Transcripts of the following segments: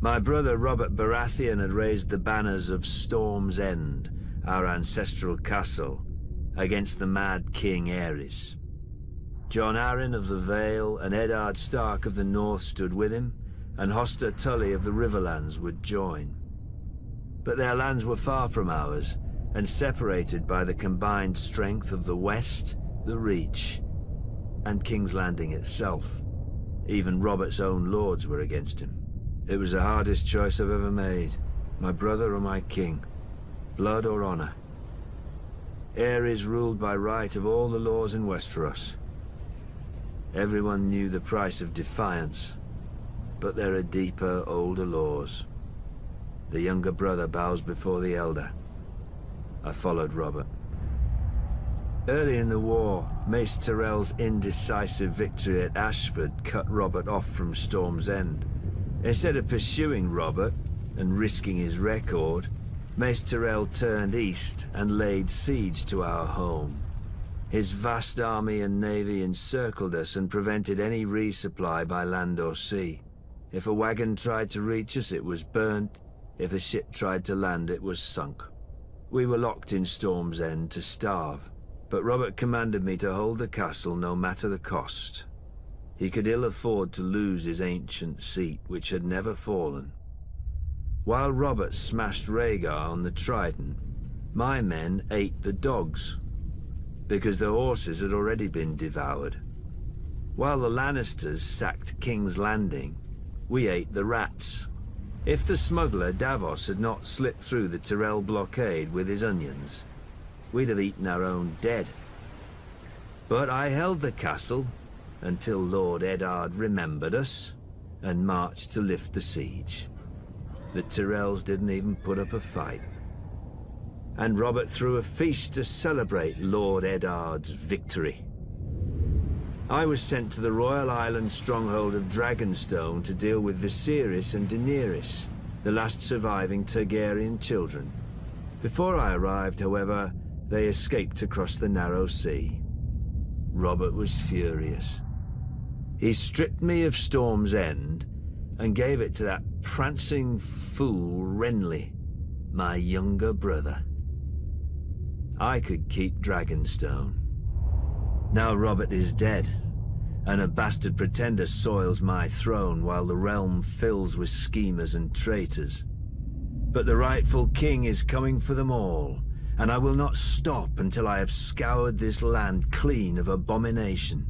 My brother Robert Baratheon had raised the banners of Storm's End, our ancestral castle, against the mad King Aerys. Jon Arryn of the Vale and Eddard Stark of the North stood with him, and Hoster Tully of the Riverlands would join. But their lands were far from ours, and separated by the combined strength of the West, the Reach, and King's Landing itself. Even Robert's own lords were against him. It was the hardest choice I've ever made. My brother or my king. Blood or honor. Aerys ruled by right of all the laws in Westeros. Everyone knew the price of defiance, but there are deeper, older laws. The younger brother bows before the elder. I followed Robert. Early in the war, Mace Tyrell's indecisive victory at Ashford cut Robert off from Storm's End. Instead of pursuing Robert and risking his record, Mace Tyrell turned east and laid siege to our home. His vast army and navy encircled us and prevented any resupply by land or sea. If a wagon tried to reach us, it was burnt. If a ship tried to land, it was sunk. We were locked in Storm's End to starve, but Robert commanded me to hold the castle no matter the cost. He could ill afford to lose his ancient seat, which had never fallen. While Robert smashed Rhaegar on the Trident, my men ate the dogs, because the horses had already been devoured. While the Lannisters sacked King's Landing, we ate the rats. If the smuggler Davos had not slipped through the Tyrell blockade with his onions, we'd have eaten our own dead. But I held the castle until Lord Eddard remembered us and marched to lift the siege. The Tyrells didn't even put up a fight. And Robert threw a feast to celebrate Lord Eddard's victory. I was sent to the Royal Island stronghold of Dragonstone to deal with Viserys and Daenerys, the last surviving Targaryen children. Before I arrived, however, they escaped across the narrow sea. Robert was furious. He stripped me of Storm's End and gave it to that prancing fool Renly, my younger brother. I could keep Dragonstone. Now Robert is dead, and a bastard pretender soils my throne while the realm fills with schemers and traitors. But the rightful king is coming for them all, and I will not stop until I have scoured this land clean of abomination.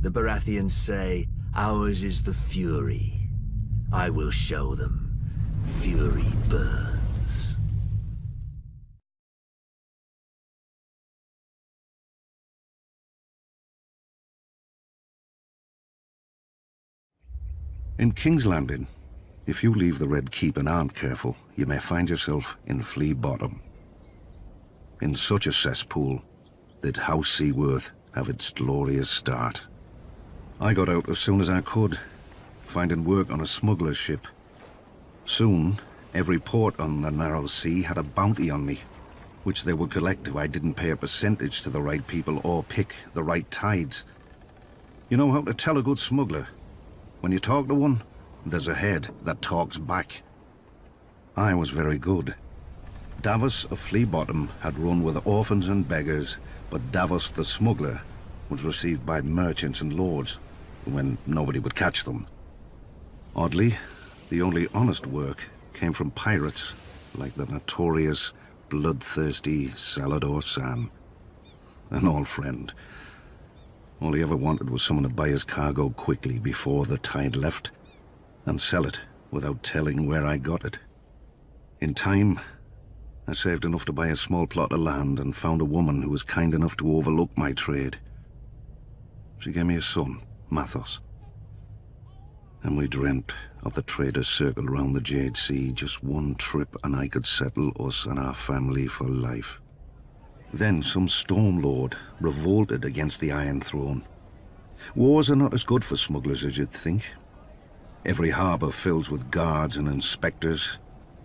The Baratheons say, ours is the fury. I will show them. Fury burns. In King's Landing, if you leave the Red Keep and aren't careful, you may find yourself in Flea Bottom. In such a cesspool did House Seaworth have its glorious start. I got out as soon as I could, finding work on a smuggler's ship. Soon, every port on the narrow sea had a bounty on me, which they would collect if I didn't pay a percentage to the right people or pick the right tides. You know how to tell a good smuggler? When you talk to one, there's a head that talks back. I was very good. Davos of Flea Bottom had run with orphans and beggars, but Davos the smuggler was received by merchants and lords when nobody would catch them. Oddly, the only honest work came from pirates like the notorious, bloodthirsty Salador Sam. An old friend. All he ever wanted was someone to buy his cargo quickly before the tide left and sell it without telling where I got it. In time, I saved enough to buy a small plot of land and found a woman who was kind enough to overlook my trade. She gave me a son, Mathos. And we dreamt of the trader's circle around the Jade Sea. Just one trip and I could settle us and our family for life. Then some Storm Lord revolted against the Iron Throne. Wars are not as good for smugglers as you'd think. Every harbour fills with guards and inspectors,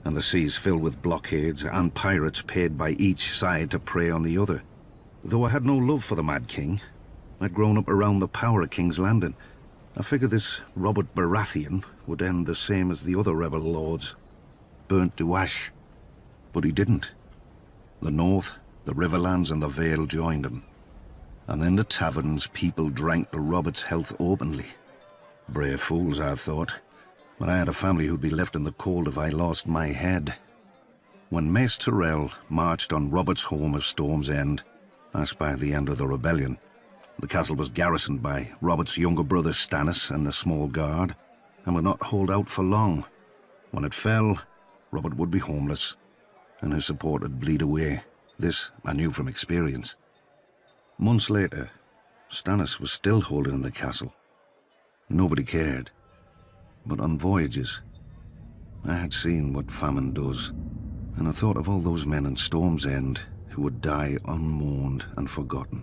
and the seas filled with blockades and pirates paid by each side to prey on the other. Though I had no love for the Mad King, I'd grown up around the power of King's Landing, I figured this Robert Baratheon would end the same as the other rebel lords, burnt to ash. But he didn't. The North, the Riverlands and the Vale joined him. And in the taverns, people drank to Robert's health openly. Brave fools, I thought. But I had a family who'd be left in the cold if I lost my head. When Mace Tyrell marched on Robert's home of Storm's End, I spied the end of the rebellion. The castle was garrisoned by Robert's younger brother Stannis and a small guard, and would not hold out for long. When it fell, Robert would be homeless, and his support would bleed away. This I knew from experience. Months later, Stannis was still holding in the castle. Nobody cared. But on voyages, I had seen what famine does, and I thought of all those men in Storm's End who would die unmourned and forgotten.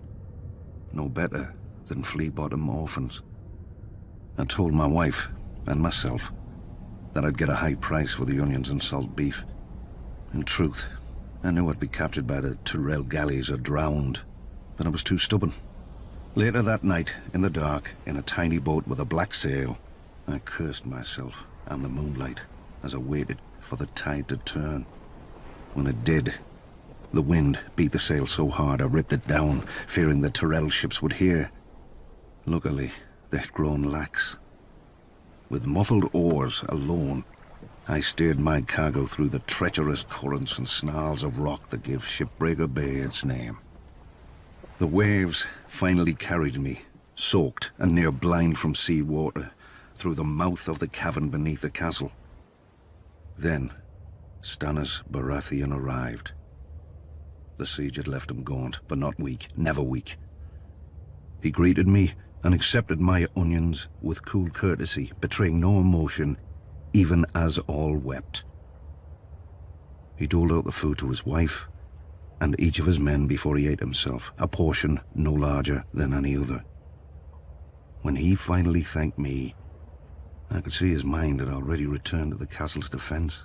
No better than flea-bottom orphans. I told my wife and myself that I'd get a high price for the onions and salt beef. In truth, I knew I'd be captured by the Tyrell galleys or drowned, but I was too stubborn. Later that night, in the dark, in a tiny boat with a black sail, I cursed myself and the moonlight as I waited for the tide to turn. When it did, the wind beat the sail so hard I ripped it down, fearing the Tyrell ships would hear. Luckily, they'd grown lax. With muffled oars alone, I steered my cargo through the treacherous currents and snarls of rock that gave Shipbreaker Bay its name. The waves finally carried me, soaked and near blind from sea water, through the mouth of the cavern beneath the castle. Then, Stannis Baratheon arrived. The siege had left him gaunt, but not weak, never weak. He greeted me and accepted my onions with cool courtesy, betraying no emotion, even as all wept. He doled out the food to his wife and each of his men before he ate himself, a portion no larger than any other. When he finally thanked me, I could see his mind had already returned to the castle's defense.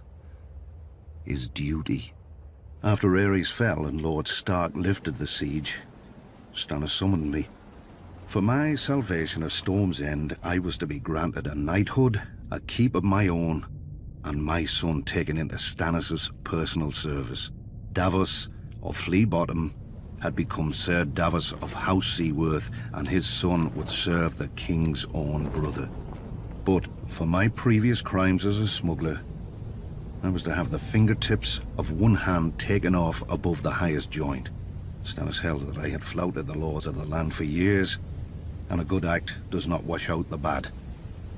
His duty. After Aerys fell and Lord Stark lifted the siege, Stannis summoned me. For my salvation at Storm's End, I was to be granted a knighthood, a keep of my own, and my son taken into Stannis' personal service. Davos of Flea Bottom had become Sir Davos of House Seaworth, and his son would serve the king's own brother. But for my previous crimes as a smuggler, I was to have the fingertips of one hand taken off above the highest joint. Stannis held that I had flouted the laws of the land for years, and a good act does not wash out the bad.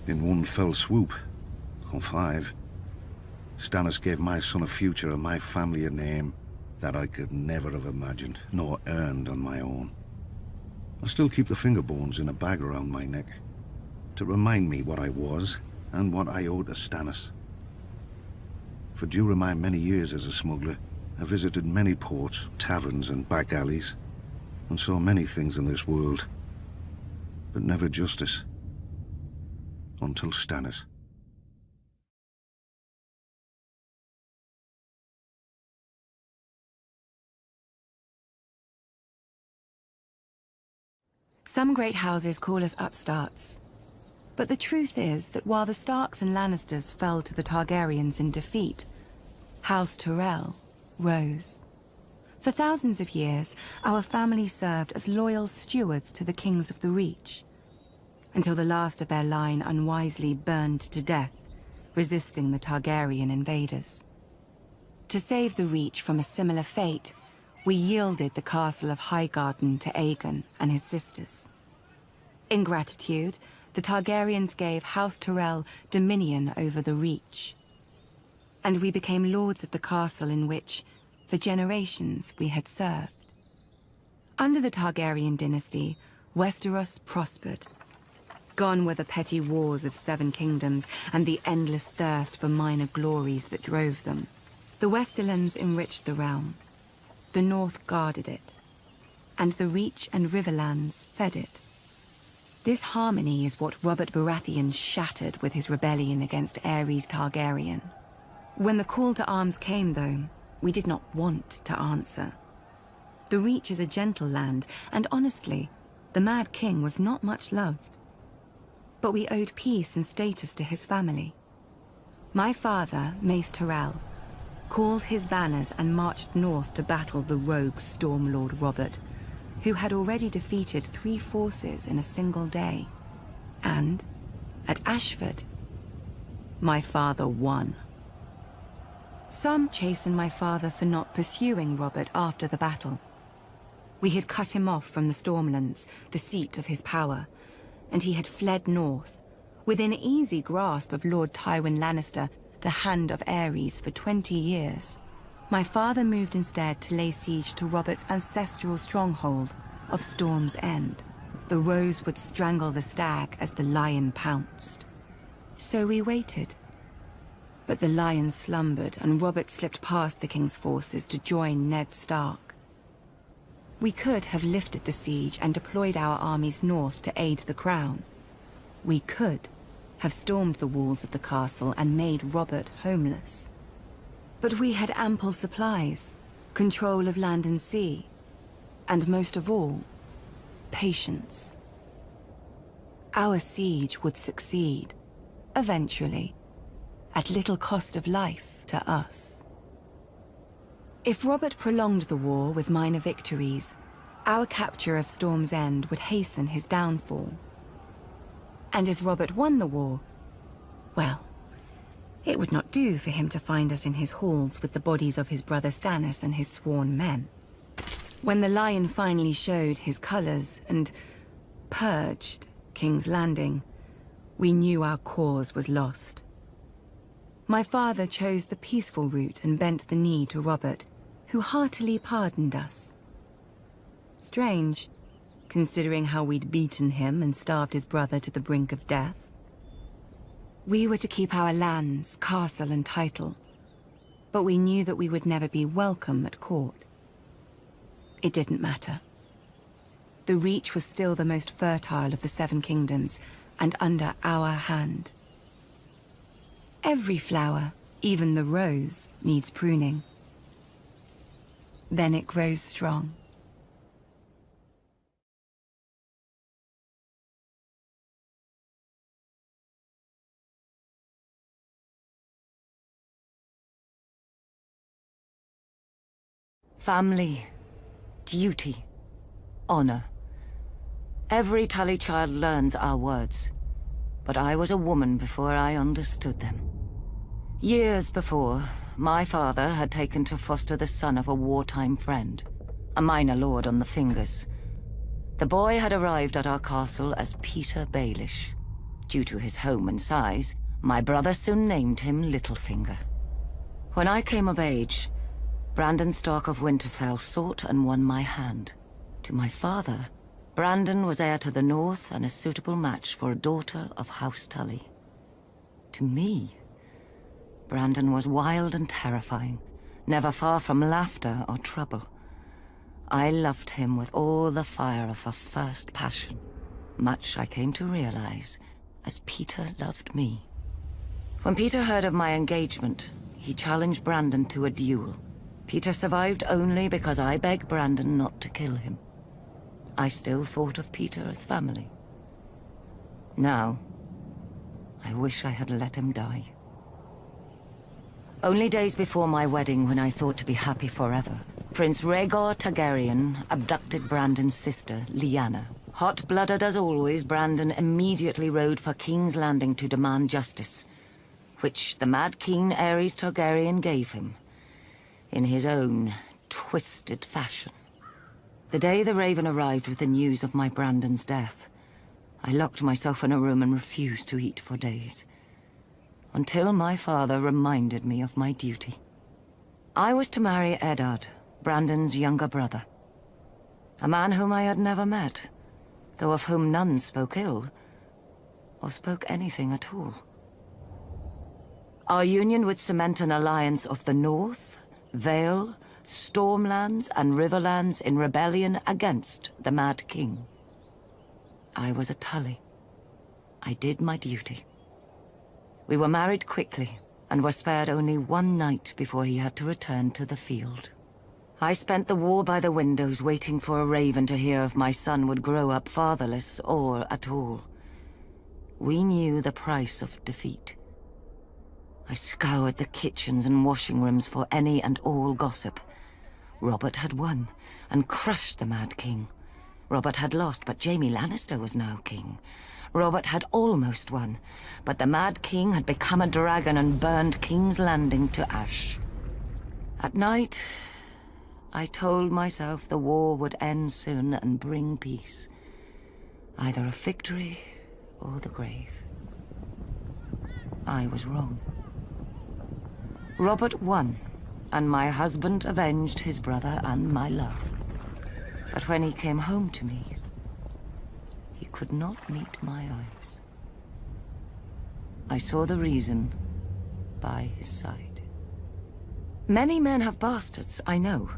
In one fell swoop, or 5, Stannis gave my son a future and my family a name that I could never have imagined, nor earned on my own. I still keep the finger bones in a bag around my neck, to remind me what I was and what I owed to Stannis. For during my many years as a smuggler, I visited many ports, taverns and back alleys, and saw many things in this world, but never justice. Until Stannis. Some great houses call us upstarts. But the truth is that while the Starks and Lannisters fell to the Targaryens in defeat, House Tyrell rose. For thousands of years, our family served as loyal stewards to the kings of the Reach, until the last of their line unwisely burned to death, resisting the Targaryen invaders. To save the Reach from a similar fate, we yielded the castle of Highgarden to Aegon and his sisters. In gratitude, the Targaryens gave House Tyrell dominion over the Reach. And we became lords of the castle in which, for generations, we had served. Under the Targaryen dynasty, Westeros prospered. Gone were the petty wars of 7 kingdoms and the endless thirst for minor glories that drove them. The Westerlands enriched the realm. The North guarded it. And the Reach and Riverlands fed it. This harmony is what Robert Baratheon shattered with his rebellion against Aerys Targaryen. When the call to arms came, though, we did not want to answer. The Reach is a gentle land, and honestly, the Mad King was not much loved. but we owed peace and status to his family. My father, Mace Tyrell, called his banners and marched north to battle the rogue Stormlord Robert, who had already defeated 3 forces in a single day. And, at Ashford, my father won. Some chastened my father for not pursuing Robert after the battle. We had cut him off from the Stormlands, the seat of his power, and he had fled north, within easy grasp of Lord Tywin Lannister, the Hand of Aerys, for 20 years. My father moved instead to lay siege to Robert's ancestral stronghold of Storm's End. The rose would strangle the stag as the lion pounced. So we waited. But the lion slumbered, and Robert slipped past the king's forces to join Ned Stark. We could have lifted the siege and deployed our armies north to aid the crown. We could have stormed the walls of the castle and made Robert homeless. But we had ample supplies, control of land and sea, and most of all, patience. Our siege would succeed, eventually, at little cost of life to us. If Robert prolonged the war with minor victories, our capture of Storm's End would hasten his downfall. And if Robert won the war, well, it would not do for him to find us in his halls with the bodies of his brother Stannis and his sworn men. When the lion finally showed his colors and purged King's Landing, we knew our cause was lost. My father chose the peaceful route and bent the knee to Robert, who heartily pardoned us. Strange, considering how we'd beaten him and starved his brother to the brink of death. We were to keep our lands, castle and title, but we knew that we would never be welcome at court. It didn't matter. The Reach was still the most fertile of the 7 kingdoms, and under our hand. Every flower, even the rose, needs pruning. Then it grows strong. Family, duty, honor. Every Tully child learns our words, but I was a woman before I understood them. Years before, my father had taken to foster the son of a wartime friend, a minor lord on the Fingers. The boy had arrived at our castle as Peter Baelish. Due to his home and size, my brother soon named him Littlefinger. When I came of age, Brandon Stark of Winterfell sought and won my hand. To my father, Brandon was heir to the north and a suitable match for a daughter of House Tully. To me, Brandon was wild and terrifying, never far from laughter or trouble. I loved him with all the fire of a first passion, much I came to realize as Peter loved me. When Peter heard of my engagement, he challenged Brandon to a duel. Peter survived only because I begged Brandon not to kill him. I still thought of Peter as family. Now, I wish I had let him die. Only days before my wedding, when I thought to be happy forever, Prince Rhaegar Targaryen abducted Brandon's sister, Lyanna. Hot-blooded as always, Brandon immediately rode for King's Landing to demand justice, which the Mad King Aerys Targaryen gave him, in his own twisted fashion. The day the Raven arrived with the news of my Brandon's death, I locked myself in a room and refused to eat for days, until my father reminded me of my duty. I was to marry Eddard, Brandon's younger brother, a man whom I had never met, though of whom none spoke ill, or spoke anything at all. Our union would cement an alliance of the North, Vale, Stormlands, and Riverlands in rebellion against the Mad King. I was a Tully. I did my duty. We were married quickly, and were spared only one night before he had to return to the field. I spent the war by the windows waiting for a raven to hear if my son would grow up fatherless or at all. We knew the price of defeat. I scoured the kitchens and washing rooms for any and all gossip. Robert had won and crushed the Mad King. Robert had lost, but Jaime Lannister was now king. Robert had almost won, but the Mad King had become a dragon and burned King's Landing to ash. At night, I told myself the war would end soon and bring peace. Either a victory or the grave. I was wrong. Robert won, and my husband avenged his brother and my love. But when he came home to me, he could not meet my eyes. I saw the reason by his side. Many men have bastards, I know.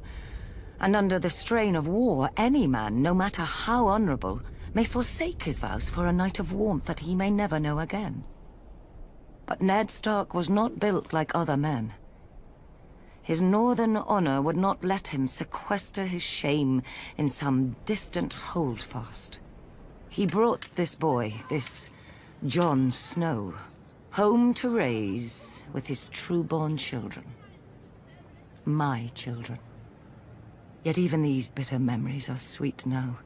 And under the strain of war, any man, no matter how honorable, may forsake his vows for a night of warmth that he may never know again. But Ned Stark was not built like other men. His northern honor would not let him sequester his shame in some distant holdfast. He brought this boy, this Jon Snow, home to raise with his true-born children. My children. Yet even these bitter memories are sweet now.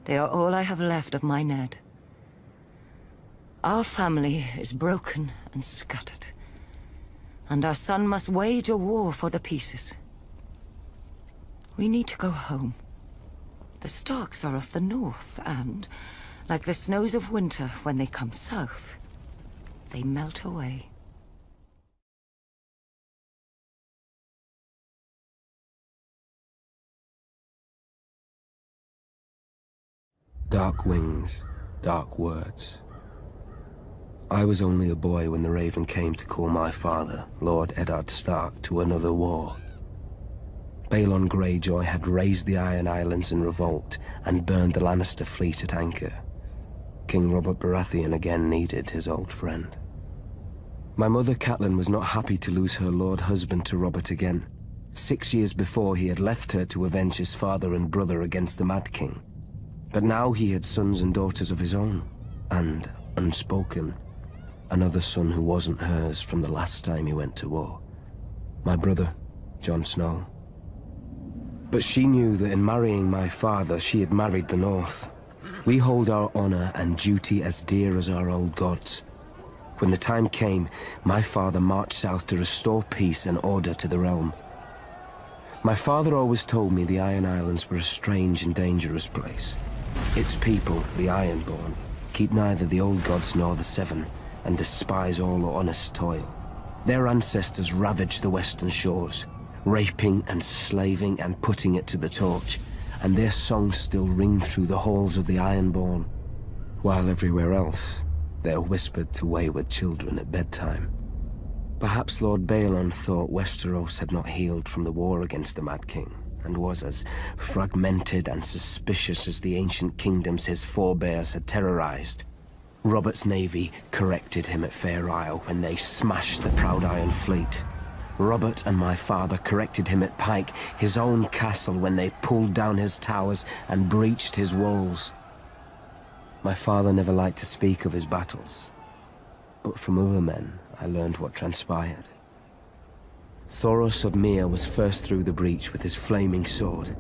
They are all I have left of my Ned. Our family is broken and scattered, and our son must wage a war for the pieces. We need to go home. The Starks are of the north, and, like the snows of winter when they come south, they melt away. Dark wings, dark words. I was only a boy when the Raven came to call my father, Lord Eddard Stark, to another war. Balon Greyjoy had raised the Iron Islands in revolt and burned the Lannister fleet at anchor. King Robert Baratheon again needed his old friend. My mother Catelyn was not happy to lose her lord husband to Robert again. 6 years before, he had left her to avenge his father and brother against the Mad King. But now he had sons and daughters of his own, and, unspoken, another son who wasn't hers from the last time he went to war. My brother, Jon Snow. But she knew that in marrying my father, she had married the North. We hold our honor and duty as dear as our old gods. When the time came, my father marched south to restore peace and order to the realm. My father always told me the Iron Islands were a strange and dangerous place. Its people, the Ironborn, keep neither the old gods nor the Seven, and despise all honest toil. Their ancestors ravaged the western shores, raping and slaving and putting it to the torch, and their songs still ring through the halls of the Ironborn, while everywhere else they're whispered to wayward children at bedtime. Perhaps Lord Balon thought Westeros had not healed from the war against the Mad King, and was as fragmented and suspicious as the ancient kingdoms his forebears had terrorized. Robert's navy corrected him at Fair Isle when they smashed the Proud Iron Fleet. Robert and my father corrected him at Pike, his own castle, when they pulled down his towers and breached his walls. My father never liked to speak of his battles, but from other men I learned what transpired. Thoros of Myr was first through the breach with his flaming sword.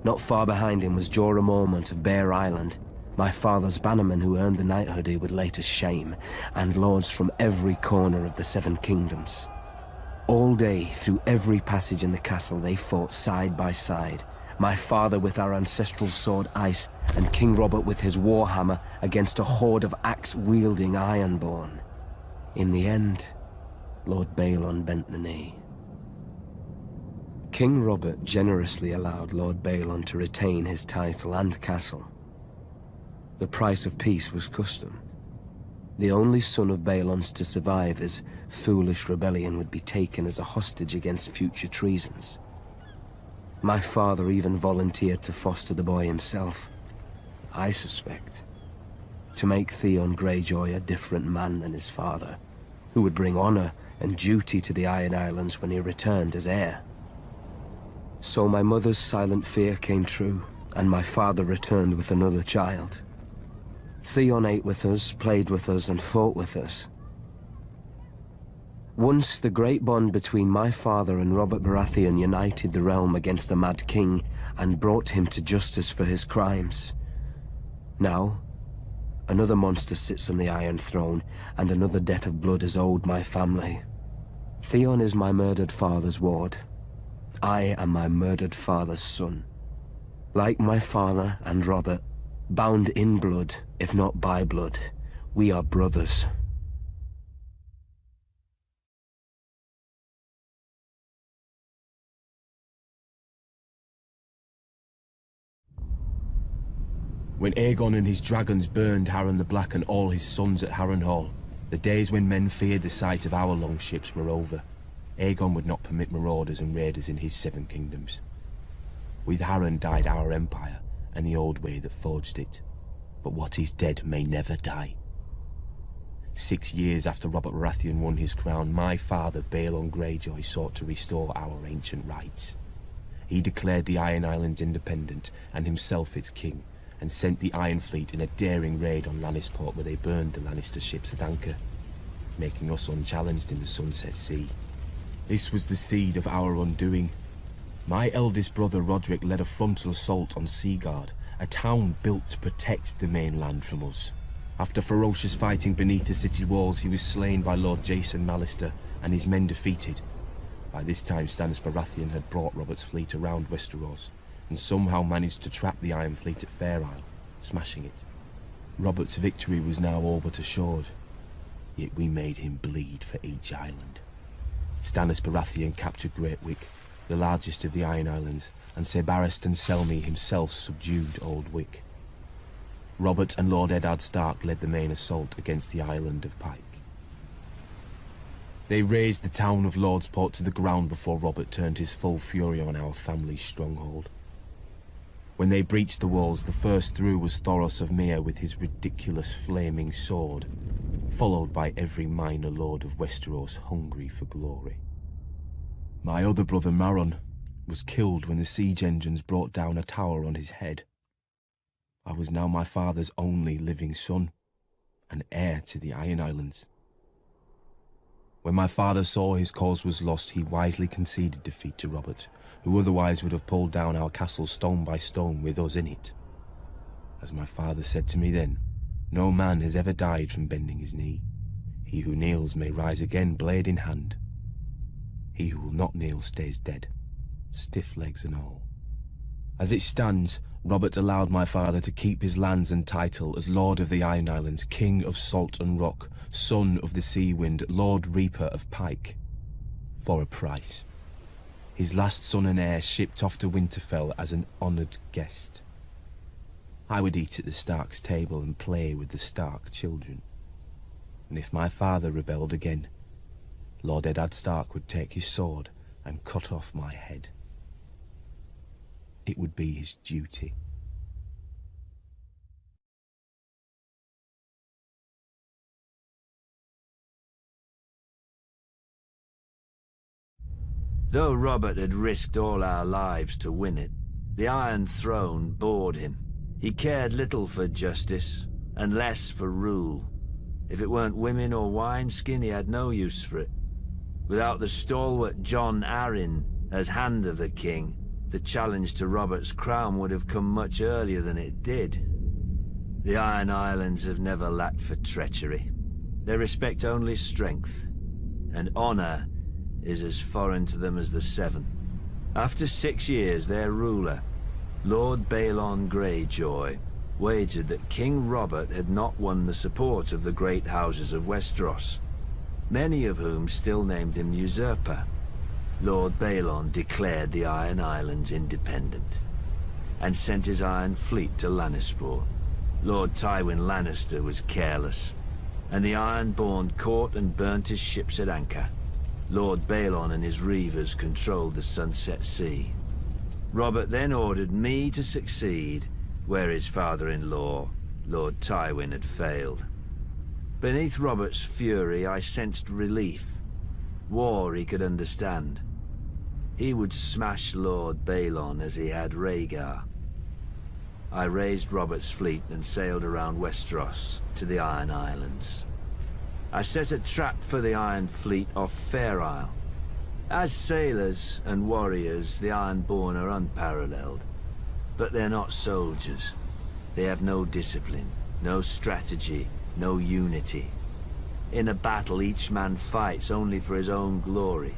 Not far behind him was Jorah Mormont of Bear Island, my father's bannerman who earned the knighthood he would later shame, and lords from every corner of the Seven Kingdoms. All day, through every passage in the castle, they fought side by side, my father with our ancestral sword Ice, and King Robert with his warhammer against a horde of axe-wielding Ironborn. In the end, Lord Balon bent the knee. King Robert generously allowed Lord Balon to retain his title and castle. The price of peace was custom. The only son of Balon's to survive his foolish rebellion would be taken as a hostage against future treasons. My father even volunteered to foster the boy himself, I suspect, to make Theon Greyjoy a different man than his father, who would bring honor and duty to the Iron Islands when he returned as heir. So my mother's silent fear came true, and my father returned with another child. Theon ate with us, played with us, and fought with us. Once the great bond between my father and Robert Baratheon united the realm against a mad king and brought him to justice for his crimes. Now, another monster sits on the Iron Throne, and another debt of blood is owed my family. Theon is my murdered father's ward. I am my murdered father's son. Like my father and Robert, bound in blood, if not by blood, we are brothers. When Aegon and his dragons burned Harren the Black and all his sons at Harrenhal, the days when men feared the sight of our longships were over. Aegon would not permit marauders and raiders in his 7 kingdoms. With Harren died our empire and the old way that forged it. But what is dead may never die. 6 years after Robert Baratheon won his crown, my father, Balon Greyjoy, sought to restore our ancient rights. He declared the Iron Islands independent and himself its king, and sent the Iron Fleet in a daring raid on Lannisport where they burned the Lannister ships at anchor, making us unchallenged in the Sunset Sea. This was the seed of our undoing. My eldest brother Roderick led a frontal assault on Seaguard, a town built to protect the mainland from us. After ferocious fighting beneath the city walls, he was slain by Lord Jason Mallister and his men defeated. By this time Stannis Baratheon had brought Robert's fleet around Westeros, and somehow managed to trap the Iron Fleet at Fair Isle, smashing it. Robert's victory was now all but assured, yet we made him bleed for each island. Stannis Baratheon captured Great Wick, the largest of the Iron Islands, and Ser Barristan Selmy himself subdued Old Wick. Robert and Lord Eddard Stark led the main assault against the island of Pike. They razed the town of Lordsport to the ground before Robert turned his full fury on our family's stronghold. When they breached the walls, the first through was Thoros of Myr with his ridiculous flaming sword, followed by every minor lord of Westeros hungry for glory. My other brother Maron was killed when the siege engines brought down a tower on his head. I was now my father's only living son, and heir to the Iron Islands. When my father saw his cause was lost, he wisely conceded defeat to Robert, who otherwise would have pulled down our castle stone by stone with us in it. As my father said to me then, no man has ever died from bending his knee. He who kneels may rise again, blade in hand. He who will not kneel stays dead, stiff legs and all. As it stands, Robert allowed my father to keep his lands and title as Lord of the Iron Islands, King of Salt and Rock, Son of the Sea Wind, Lord Reaper of Pike, for a price. His last son and heir shipped off to Winterfell as an honoured guest. I would eat at the Stark's table and play with the Stark children. And if my father rebelled again, Lord Eddard Stark would take his sword and cut off my head. It would be his duty. Though Robert had risked all our lives to win it, the Iron Throne bored him. He cared little for justice, and less for rule. If it weren't women or wineskin, he had no use for it. Without the stalwart Jon Arryn as Hand of the King, the challenge to Robert's crown would have come much earlier than it did. The Iron Islands have never lacked for treachery. They respect only strength, and honor is as foreign to them as the Seven. After 6 years, their ruler, Lord Balon Greyjoy, wagered that King Robert had not won the support of the great houses of Westeros, many of whom still named him usurper. Lord Balon declared the Iron Islands independent, and sent his Iron Fleet to Lannisport. Lord Tywin Lannister was careless, and the Ironborn caught and burnt his ships at anchor. Lord Balon and his reavers controlled the Sunset Sea. Robert then ordered me to succeed where his father-in-law, Lord Tywin, had failed. Beneath Robert's fury, I sensed relief. War he could understand. He would smash Lord Balon as he had Rhaegar. I raised Robert's fleet and sailed around Westeros to the Iron Islands. I set a trap for the Iron Fleet off Fair Isle. As sailors and warriors, the Ironborn are unparalleled. But they're not soldiers. They have no discipline, no strategy, no unity. In a battle, each man fights only for his own glory,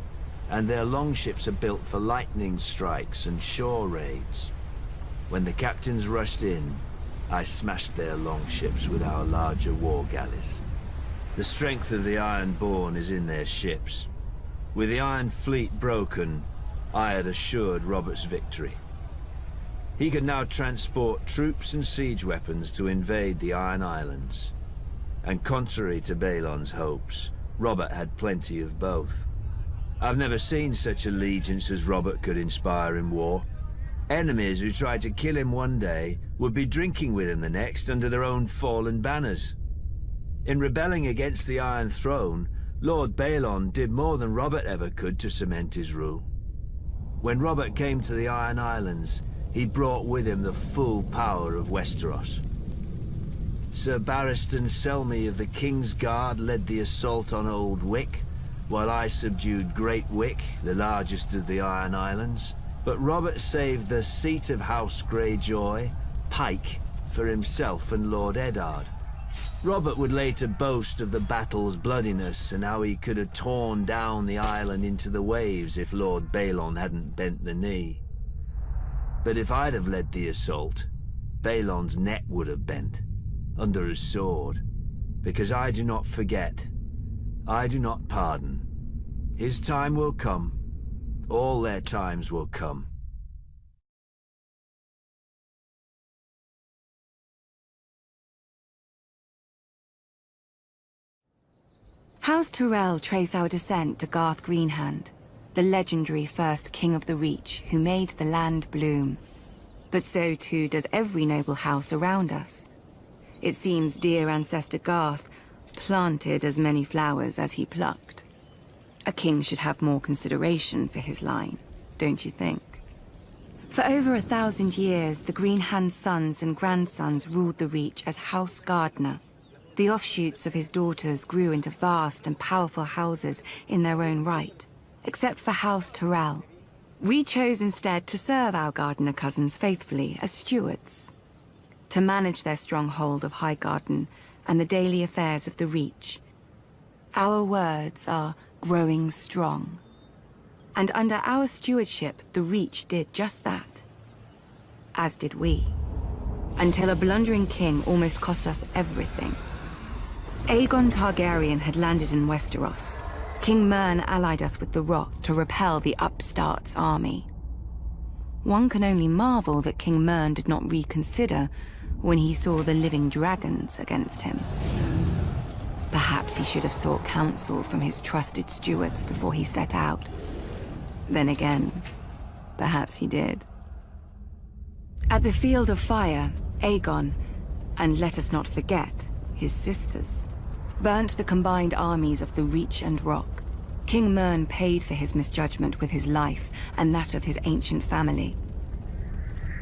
and their longships are built for lightning strikes and shore raids. When the captains rushed in, I smashed their longships with our larger war galleys. The strength of the Ironborn is in their ships. With the Iron Fleet broken, I had assured Robert's victory. He could now transport troops and siege weapons to invade the Iron Islands. And contrary to Balon's hopes, Robert had plenty of both. I've never seen such allegiance as Robert could inspire in war. Enemies who tried to kill him one day would be drinking with him the next under their own fallen banners. In rebelling against the Iron Throne, Lord Balon did more than Robert ever could to cement his rule. When Robert came to the Iron Islands, he brought with him the full power of Westeros. Sir Barristan Selmy of the King's Guard led the assault on Old Wick, while I subdued Great Wick, the largest of the Iron Islands. But Robert saved the seat of House Greyjoy, Pike, for himself and Lord Eddard. Robert would later boast of the battle's bloodiness and how he could have torn down the island into the waves if Lord Balon hadn't bent the knee. But if I'd have led the assault, Balon's neck would have bent, under his sword. Because I do not forget, I do not pardon. His time will come. All their times will come. House Tyrell trace our descent to Garth Greenhand, the legendary first king of the Reach who made the land bloom. But so too does every noble house around us. It seems dear ancestor Garth planted as many flowers as he plucked. A king should have more consideration for his line, don't you think? For over 1,000 years, the Greenhand sons and grandsons ruled the Reach as House Gardener. The offshoots of his daughters grew into vast and powerful houses in their own right, except for House Tyrell. We chose instead to serve our Gardener cousins faithfully as stewards, to manage their stronghold of Highgarden and the daily affairs of the Reach. Our words are growing strong. And under our stewardship, the Reach did just that. As did we. Until a blundering king almost cost us everything. Aegon Targaryen had landed in Westeros. King Mern allied us with the Rock to repel the upstart's army. One can only marvel that King Mern did not reconsider when he saw the living dragons against him. Perhaps he should have sought counsel from his trusted stewards before he set out. Then again, perhaps he did. At the Field of Fire, Aegon, and let us not forget, his sisters, burnt the combined armies of the Reach and Rock. King Mern paid for his misjudgment with his life and that of his ancient family.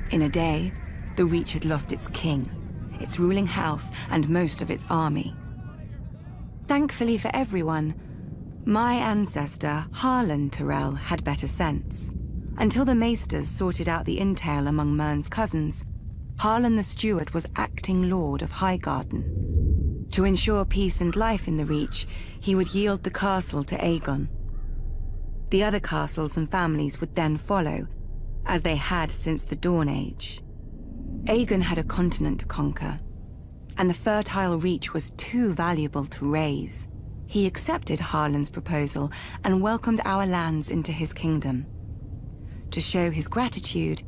In a day, the Reach had lost its king, its ruling house, and most of its army. Thankfully for everyone, my ancestor, Harlan Tyrell, had better sense. Until the Maesters sorted out the intel among Mern's cousins, Harlan the Steward was acting Lord of Highgarden. To ensure peace and life in the Reach, he would yield the castle to Aegon. The other castles and families would then follow, as they had since the Dawn Age. Aegon had a continent to conquer, and the fertile Reach was too valuable to raise. He accepted Harlan's proposal and welcomed our lands into his kingdom. To show his gratitude,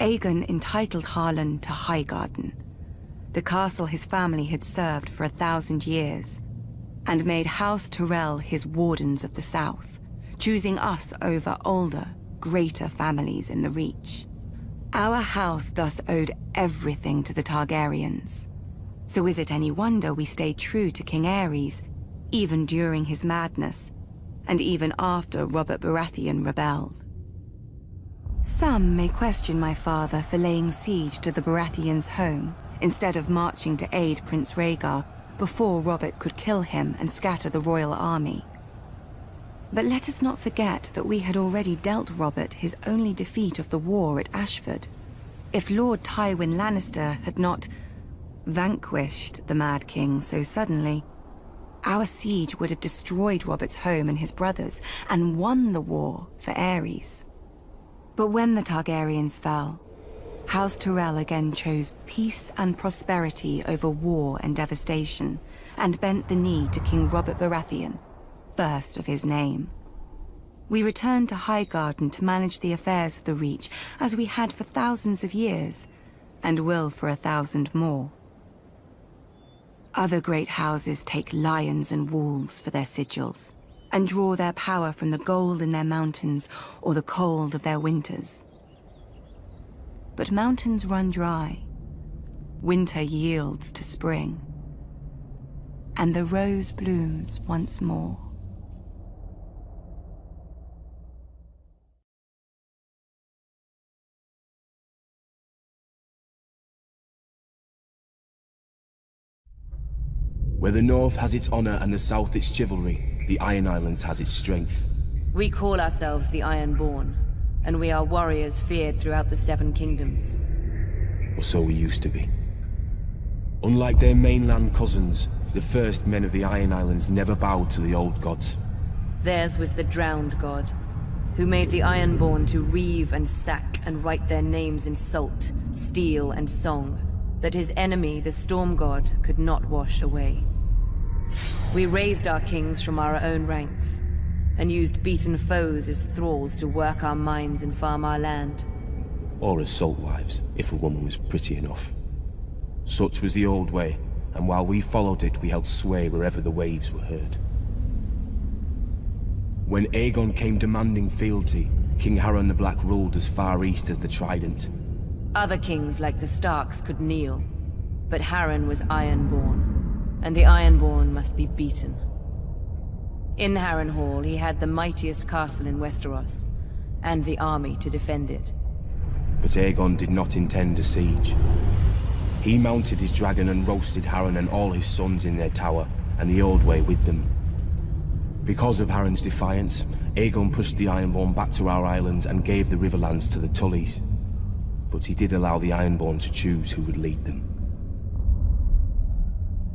Aegon entitled Harlan to Highgarden, the castle his family had served for 1,000 years, and made House Tyrell his wardens of the south, choosing us over older, greater families in the Reach. Our house thus owed everything to the Targaryens. So is it any wonder we stayed true to King Aerys, even during his madness, and even after Robert Baratheon rebelled? Some may question my father for laying siege to the Baratheons' home, instead of marching to aid Prince Rhaegar before Robert could kill him and scatter the royal army. But let us not forget that we had already dealt Robert his only defeat of the war at Ashford. If Lord Tywin Lannister had not vanquished the Mad King so suddenly, our siege would have destroyed Robert's home and his brothers, and won the war for Aerys. But when the Targaryens fell, House Tyrell again chose peace and prosperity over war and devastation, and bent the knee to King Robert Baratheon, first of his name. We returned to Highgarden to manage the affairs of the Reach, as we had for thousands of years, and will for 1,000 more. Other great houses take lions and wolves for their sigils, and draw their power from the gold in their mountains or the cold of their winters. But mountains run dry, winter yields to spring, and the rose blooms once more. Where the north has its honor and the south its chivalry, the Iron Islands has its strength. We call ourselves the Ironborn, and we are warriors feared throughout the Seven Kingdoms. Or so we used to be. Unlike their mainland cousins, the first men of the Iron Islands never bowed to the old gods. Theirs was the drowned god, who made the Ironborn to reave and sack and write their names in salt, steel, and song, that his enemy, the Storm God, could not wash away. We raised our kings from our own ranks, and used beaten foes as thralls to work our mines and farm our land. Or as salt wives, if a woman was pretty enough. Such was the old way, and while we followed it, we held sway wherever the waves were heard. When Aegon came demanding fealty, King Harren the Black ruled as far east as the Trident. Other kings like the Starks could kneel, but Harren was Ironborn, and the Ironborn must be beaten. In Harrenhal, he had the mightiest castle in Westeros, and the army to defend it. But Aegon did not intend a siege. He mounted his dragon and roasted Harren and all his sons in their tower, and the Old Way with them. Because of Harren's defiance, Aegon pushed the Ironborn back to our islands and gave the Riverlands to the Tullys. But he did allow the Ironborn to choose who would lead them.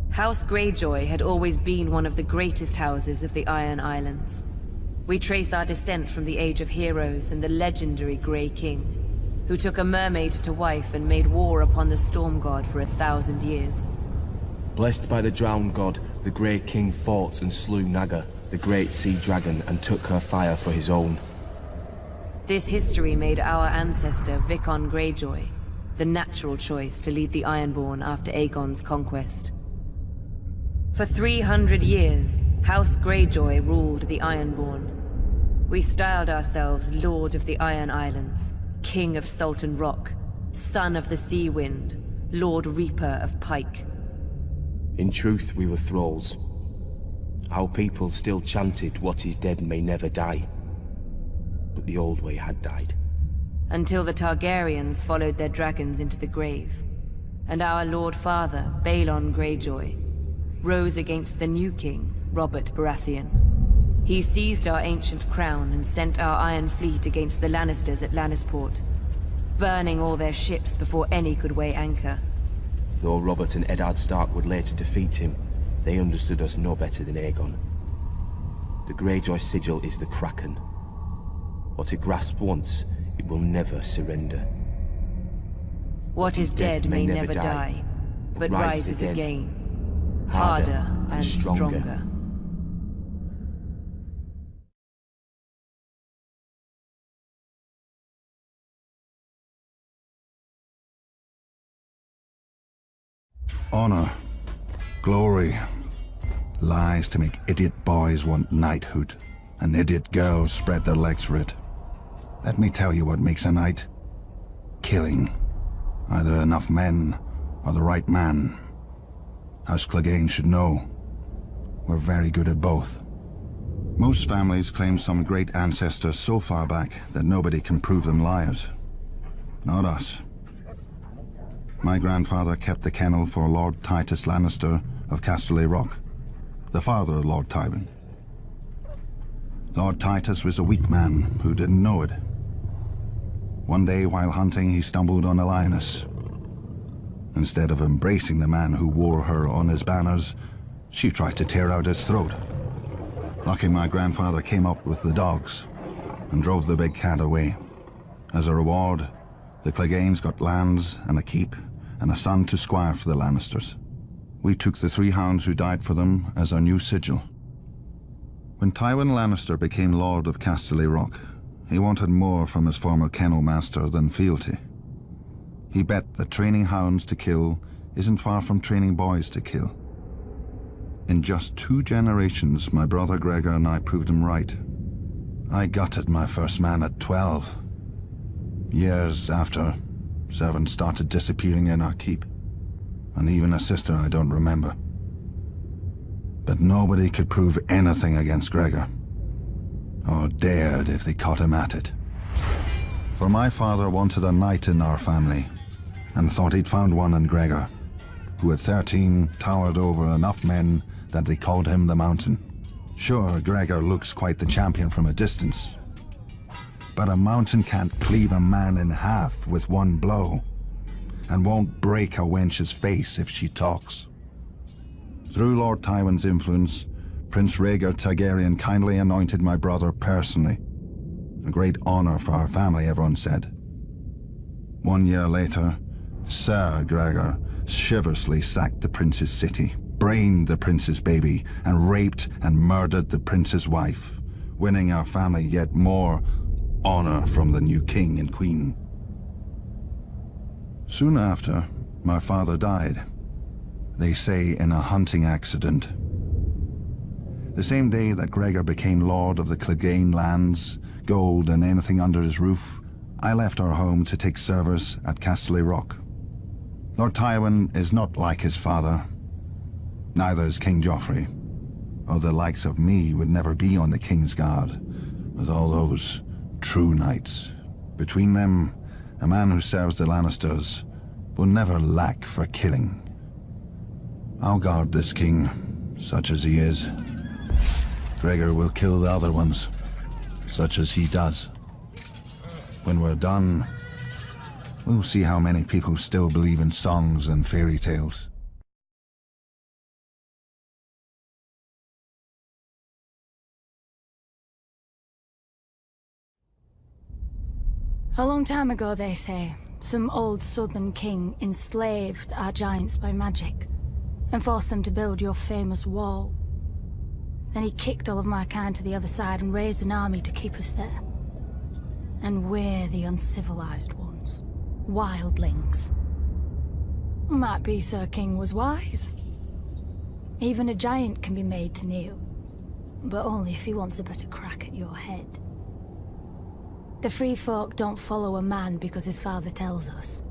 House Greyjoy had always been one of the greatest houses of the Iron Islands. We trace our descent from the Age of Heroes and the legendary Grey King, who took a mermaid to wife and made war upon the Storm God for 1,000 years. Blessed by the Drowned God, the Grey King fought and slew Naga, the great sea dragon, and took her fire for his own. This history made our ancestor Vicon Greyjoy the natural choice to lead the Ironborn after Aegon's conquest. For 300 years, House Greyjoy ruled the Ironborn. We styled ourselves Lord of the Iron Islands, King of Salton Rock, Son of the Sea Wind, Lord Reaper of Pike. In truth, we were thralls. Our people still chanted, "What is dead may never die." But the Old Way had died. Until the Targaryens followed their dragons into the grave, and our Lord Father, Balon Greyjoy, rose against the new king, Robert Baratheon. He seized our ancient crown and sent our Iron Fleet against the Lannisters at Lannisport, burning all their ships before any could weigh anchor. Though Robert and Eddard Stark would later defeat him, they understood us no better than Aegon. The Greyjoy sigil is the Kraken. What it grasped once, it will never surrender. What is dead may never die, but rises again, harder and stronger. Honor, glory, lies to make idiot boys want knighthood, and idiot girls spread their legs for it. Let me tell you what makes a knight. Killing. Either enough men, or the right man. House Clegane should know. We're very good at both. Most families claim some great ancestor so far back that nobody can prove them liars. Not us. My grandfather kept the kennel for Lord Titus Lannister of Casterly Rock, the father of Lord Tywin. Lord Titus was a weak man who didn't know it. One day while hunting, he stumbled on a lioness. Instead of embracing the man who wore her on his banners, she tried to tear out his throat. Lucky my grandfather came up with the dogs and drove the big cat away. As a reward, the Cleganes got lands and a keep and a son to squire for the Lannisters. We took the 3 hounds who died for them as our new sigil. When Tywin Lannister became Lord of Casterly Rock, he wanted more from his former kennel master than fealty. He bet that training hounds to kill isn't far from training boys to kill. In just 2 generations, my brother Gregor and I proved him right. I gutted my first man at 12. Years after, servants started disappearing in our keep, and even a sister I don't remember. But nobody could prove anything against Gregor, or dared if they caught him at it. For my father wanted a knight in our family, and thought he'd found one in Gregor, who at 13 towered over enough men that they called him the Mountain. Sure, Gregor looks quite the champion from a distance, but a mountain can't cleave a man in half with one blow, and won't break a wench's face if she talks. Through Lord Tywin's influence, Prince Rhaegar Targaryen kindly anointed my brother personally. A great honor for our family, everyone said. 1 year later, Sir Gregor chivalrously sacked the prince's city, brained the prince's baby, and raped and murdered the prince's wife, winning our family yet more honor from the new king and queen. Soon after, my father died. They say in a hunting accident. The same day that Gregor became lord of the Clegane lands, gold and anything under his roof, I left our home to take service at Casterly Rock. Lord Tywin is not like his father. Neither is King Joffrey, or the likes of me would never be on the King's Guard, with all those true knights. Between them, a man who serves the Lannisters will never lack for killing. I'll guard this king, such as he is. Gregor will kill the other ones, such as he does. When we're done, we'll see how many people still believe in songs and fairy tales. A long time ago, they say, some old southern king enslaved our giants by magic and forced them to build your famous wall. Then he kicked all of my kind to the other side and raised an army to keep us there. And we're the uncivilized ones. Wildlings. Might be Sir King was wise. Even a giant can be made to kneel, but only if he wants a better crack at your head. The free folk don't follow a man because his father tells us.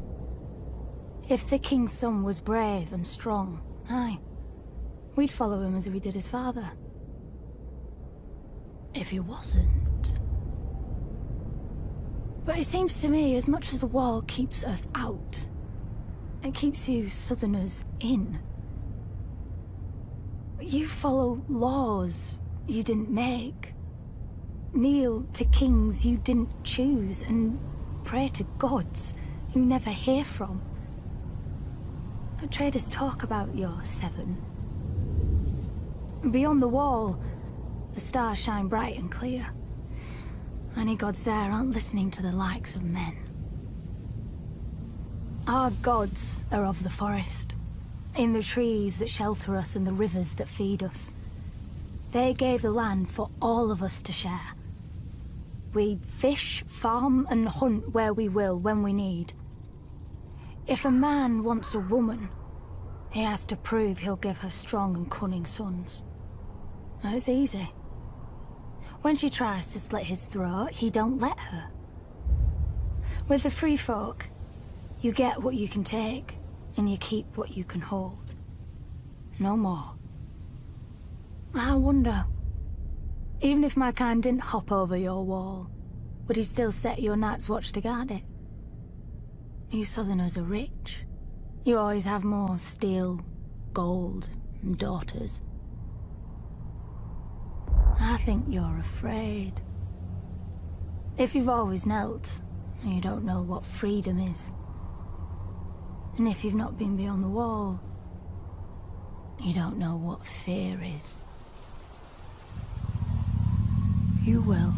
If the king's son was brave and strong, aye, we'd follow him as we did his father. If he wasn't... But it seems to me, as much as the wall keeps us out, it keeps you southerners in. You follow laws you didn't make. Kneel to kings you didn't choose, and pray to gods you never hear from. Traders talk about your 7. Beyond the wall, the stars shine bright and clear. Any gods there aren't listening to the likes of men. Our gods are of the forest, in the trees that shelter us and the rivers that feed us. They gave the land for all of us to share. We fish, farm, and hunt where we will, when we need. If a man wants a woman, he has to prove he'll give her strong and cunning sons. Now, it's easy. When she tries to slit his throat, he don't let her. With the free folk, you get what you can take, and you keep what you can hold. No more. I wonder, Even if my kind didn't hop over your wall, would he still set your Night's Watch to guard it? You Southerners are rich. You always have more steel, gold, and daughters. I think you're afraid. If you've always knelt, you don't know what freedom is. And if you've not been beyond the wall, you don't know what fear is. You will.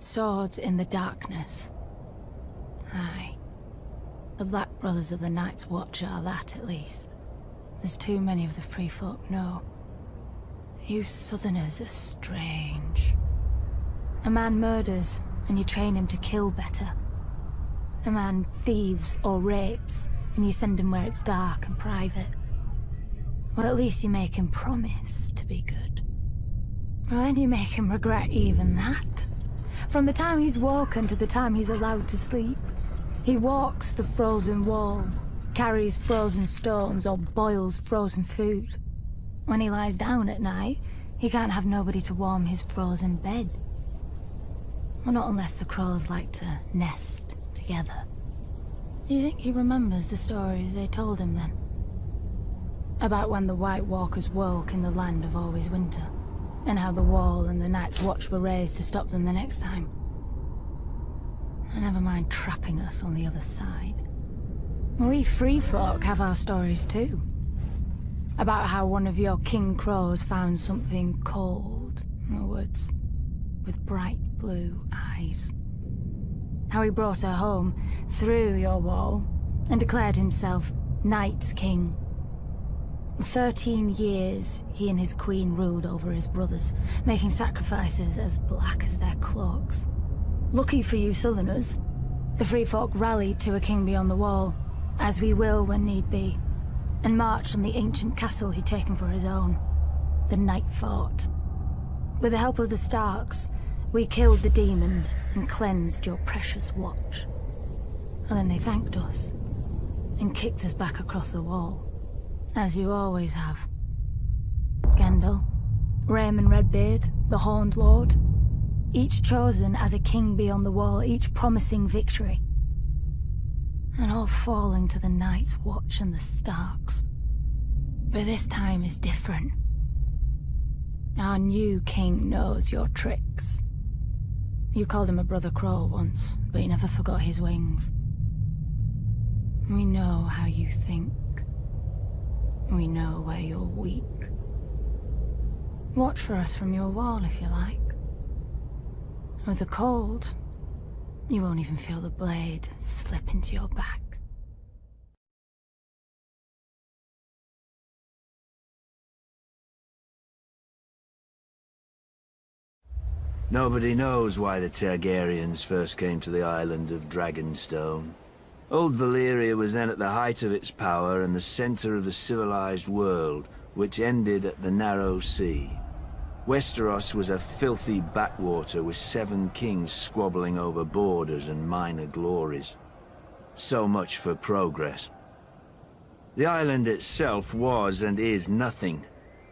Swords in the darkness. Aye. The Black Brothers of the Night's Watch are that, at least. As too many of the free folk know. You Southerners are strange. A man murders, and you train him to kill better. A man thieves or rapes, and you send him where it's dark and private. Well, at least you make him promise to be good. Well, then you make him regret even that. From the time he's woken to the time he's allowed to sleep, he walks the frozen wall, carries frozen stones or boils frozen food. When he lies down at night, he can't have nobody to warm his frozen bed. Well, not unless the crows like to nest together. Do you think he remembers the stories they told him then? About when the White Walkers woke in the land of always winter, and how the wall and the Night's Watch were raised to stop them the next time. Never mind trapping us on the other side. We free folk have our stories too. About how one of your king crows found something cold in the woods, with bright blue eyes. How he brought her home through your wall and declared himself Night's King. 13 years he and his queen ruled over his brothers, making sacrifices as black as their cloaks. Lucky for you Southerners, the free folk rallied to a king beyond the wall, as we will when need be, and marched on the ancient castle he'd taken for his own, the Night Fort. With the help of the Starks, we killed the demon and cleansed your precious watch. And then they thanked us, and kicked us back across the wall. As you always have. Gendel, Raymond Redbeard, the Horned Lord, each chosen as a king beyond the wall, each promising victory. And all falling to the Night's Watch and the Starks. But this time is different. Our new king knows your tricks. You called him a brother crow once, but you never forgot his wings. We know how you think. We know where you're weak. Watch for us from your wall, if you like. With the cold, you won't even feel the blade slip into your back. Nobody knows why the Targaryens first came to the island of Dragonstone. Old Valyria was then at the height of its power and the center of the civilized world, which ended at the Narrow Sea. Westeros was a filthy backwater with 7 kings squabbling over borders and minor glories. So much for progress. The island itself was and is nothing.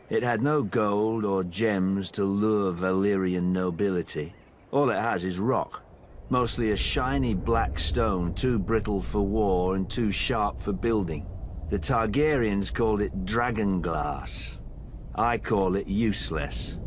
It had no gold or gems to lure Valyrian nobility. All it has is rock. Mostly a shiny black stone, too brittle for war and too sharp for building. The Targaryens called it dragon glass. I call it useless.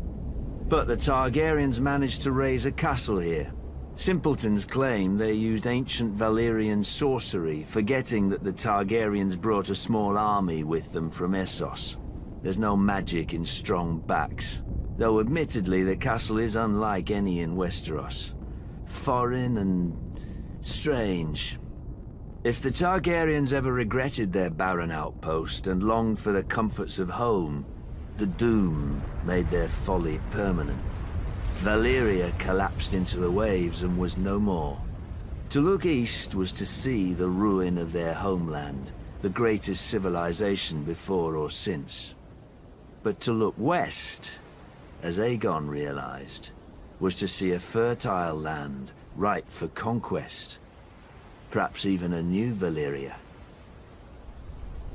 But the Targaryens managed to raise a castle here. Simpletons claim they used ancient Valyrian sorcery, forgetting that the Targaryens brought a small army with them from Essos. There's no magic in strong backs, though admittedly the castle is unlike any in Westeros. Foreign and strange. If the Targaryens ever regretted their barren outpost and longed for the comforts of home, the doom made their folly permanent. Valyria collapsed into the waves and was no more. To look east was to see the ruin of their homeland, the greatest civilization before or since. But to look west, as Aegon realized, was to see a fertile land ripe for conquest. Perhaps even a new Valyria.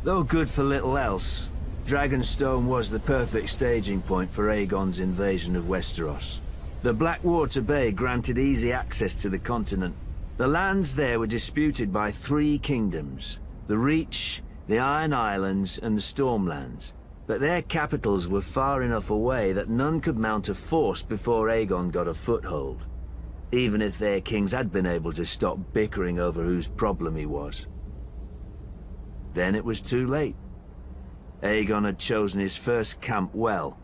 Though good for little else, Dragonstone was the perfect staging point for Aegon's invasion of Westeros. The Blackwater Bay granted easy access to the continent. The lands there were disputed by 3 kingdoms: the Reach, the Iron Islands, and the Stormlands. But their capitals were far enough away that none could mount a force before Aegon got a foothold, even if their kings had been able to stop bickering over whose problem he was. Then it was too late. Aegon had chosen his first camp well,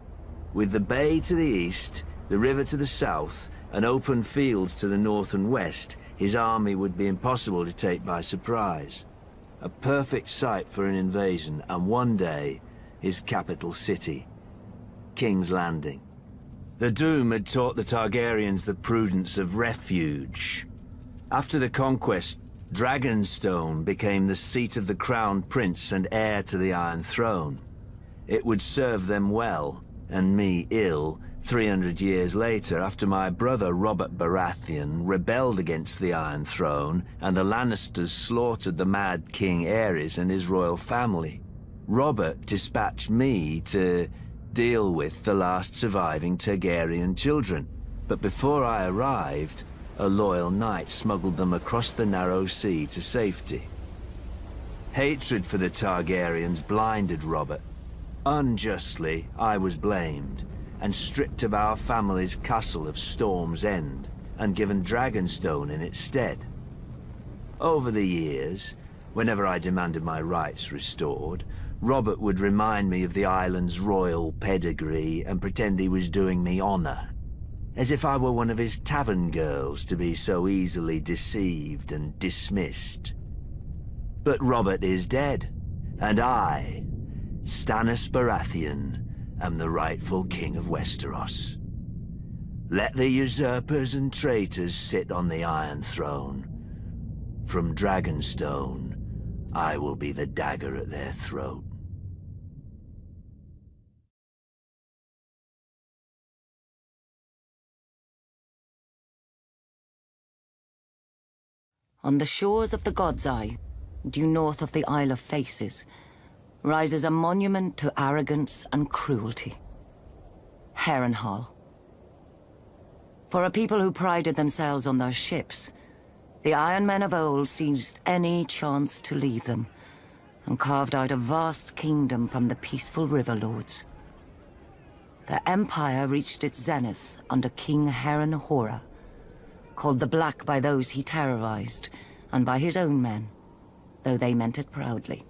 with the bay to the east, the river to the south, and open fields to the north and west. His army would be impossible to take by surprise. A perfect site for an invasion, and one day, his capital city, King's Landing. The Doom had taught the Targaryens the prudence of refuge. After the conquest, Dragonstone became the seat of the crown prince and heir to the Iron Throne. It would serve them well, and me ill, 300 years later, after my brother Robert Baratheon rebelled against the Iron Throne and the Lannisters slaughtered the Mad King Aerys and his royal family. Robert dispatched me to deal with the last surviving Targaryen children. But before I arrived, a loyal knight smuggled them across the narrow sea to safety. Hatred for the Targaryens blinded Robert. Unjustly, I was blamed and stripped of our family's castle of Storm's End and given Dragonstone in its stead. Over the years, whenever I demanded my rights restored, Robert would remind me of the island's royal pedigree and pretend he was doing me honor, as if I were one of his tavern girls to be so easily deceived and dismissed. But Robert is dead, and I, Stannis Baratheon, am the rightful king of Westeros. Let the usurpers and traitors sit on the Iron Throne. From Dragonstone, I will be the dagger at their throat. On the shores of the God's Eye, due north of the Isle of Faces, rises a monument to arrogance and cruelty. Harrenhal. For a people who prided themselves on their ships, the Iron Men of old seized any chance to leave them, and carved out a vast kingdom from the peaceful river lords. The empire reached its zenith under King Harrenhal, called the Black by those he terrorized, and by his own men, though they meant it proudly.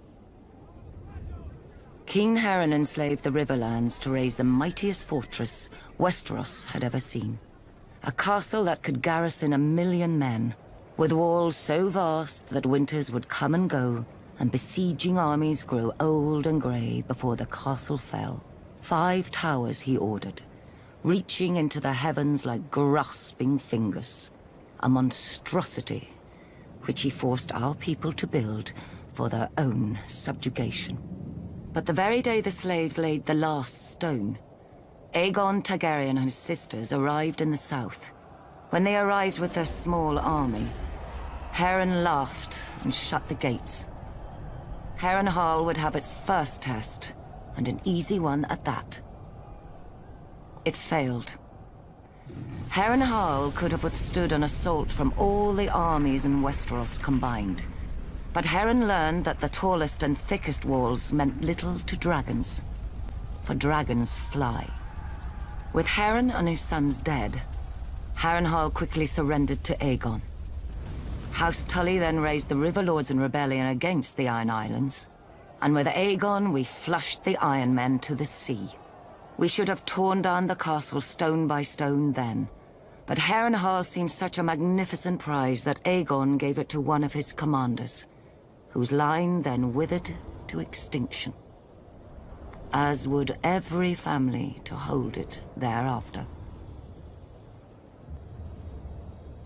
King Harren enslaved the Riverlands to raise the mightiest fortress Westeros had ever seen. A castle that could garrison 1 million men, with walls so vast that winters would come and go, and besieging armies grow old and grey before the castle fell. 5 towers he ordered, reaching into the heavens like grasping fingers. A monstrosity which he forced our people to build for their own subjugation. But the very day the slaves laid the last stone, Aegon Targaryen and his sisters arrived in the south. When they arrived with their small army, Harren laughed and shut the gates. Harrenhal would have its first test, and an easy one at that. It failed. Harrenhal could have withstood an assault from all the armies in Westeros combined. But Harren learned that the tallest and thickest walls meant little to dragons, for dragons fly. With Harren and his sons dead, Harrenhal quickly surrendered to Aegon. House Tully then raised the River Lords in rebellion against the Iron Islands, and with Aegon we flushed the Iron Men to the sea. We should have torn down the castle stone by stone then, but Harrenhal seemed such a magnificent prize that Aegon gave it to one of his commanders, whose line then withered to extinction, as would every family to hold it thereafter.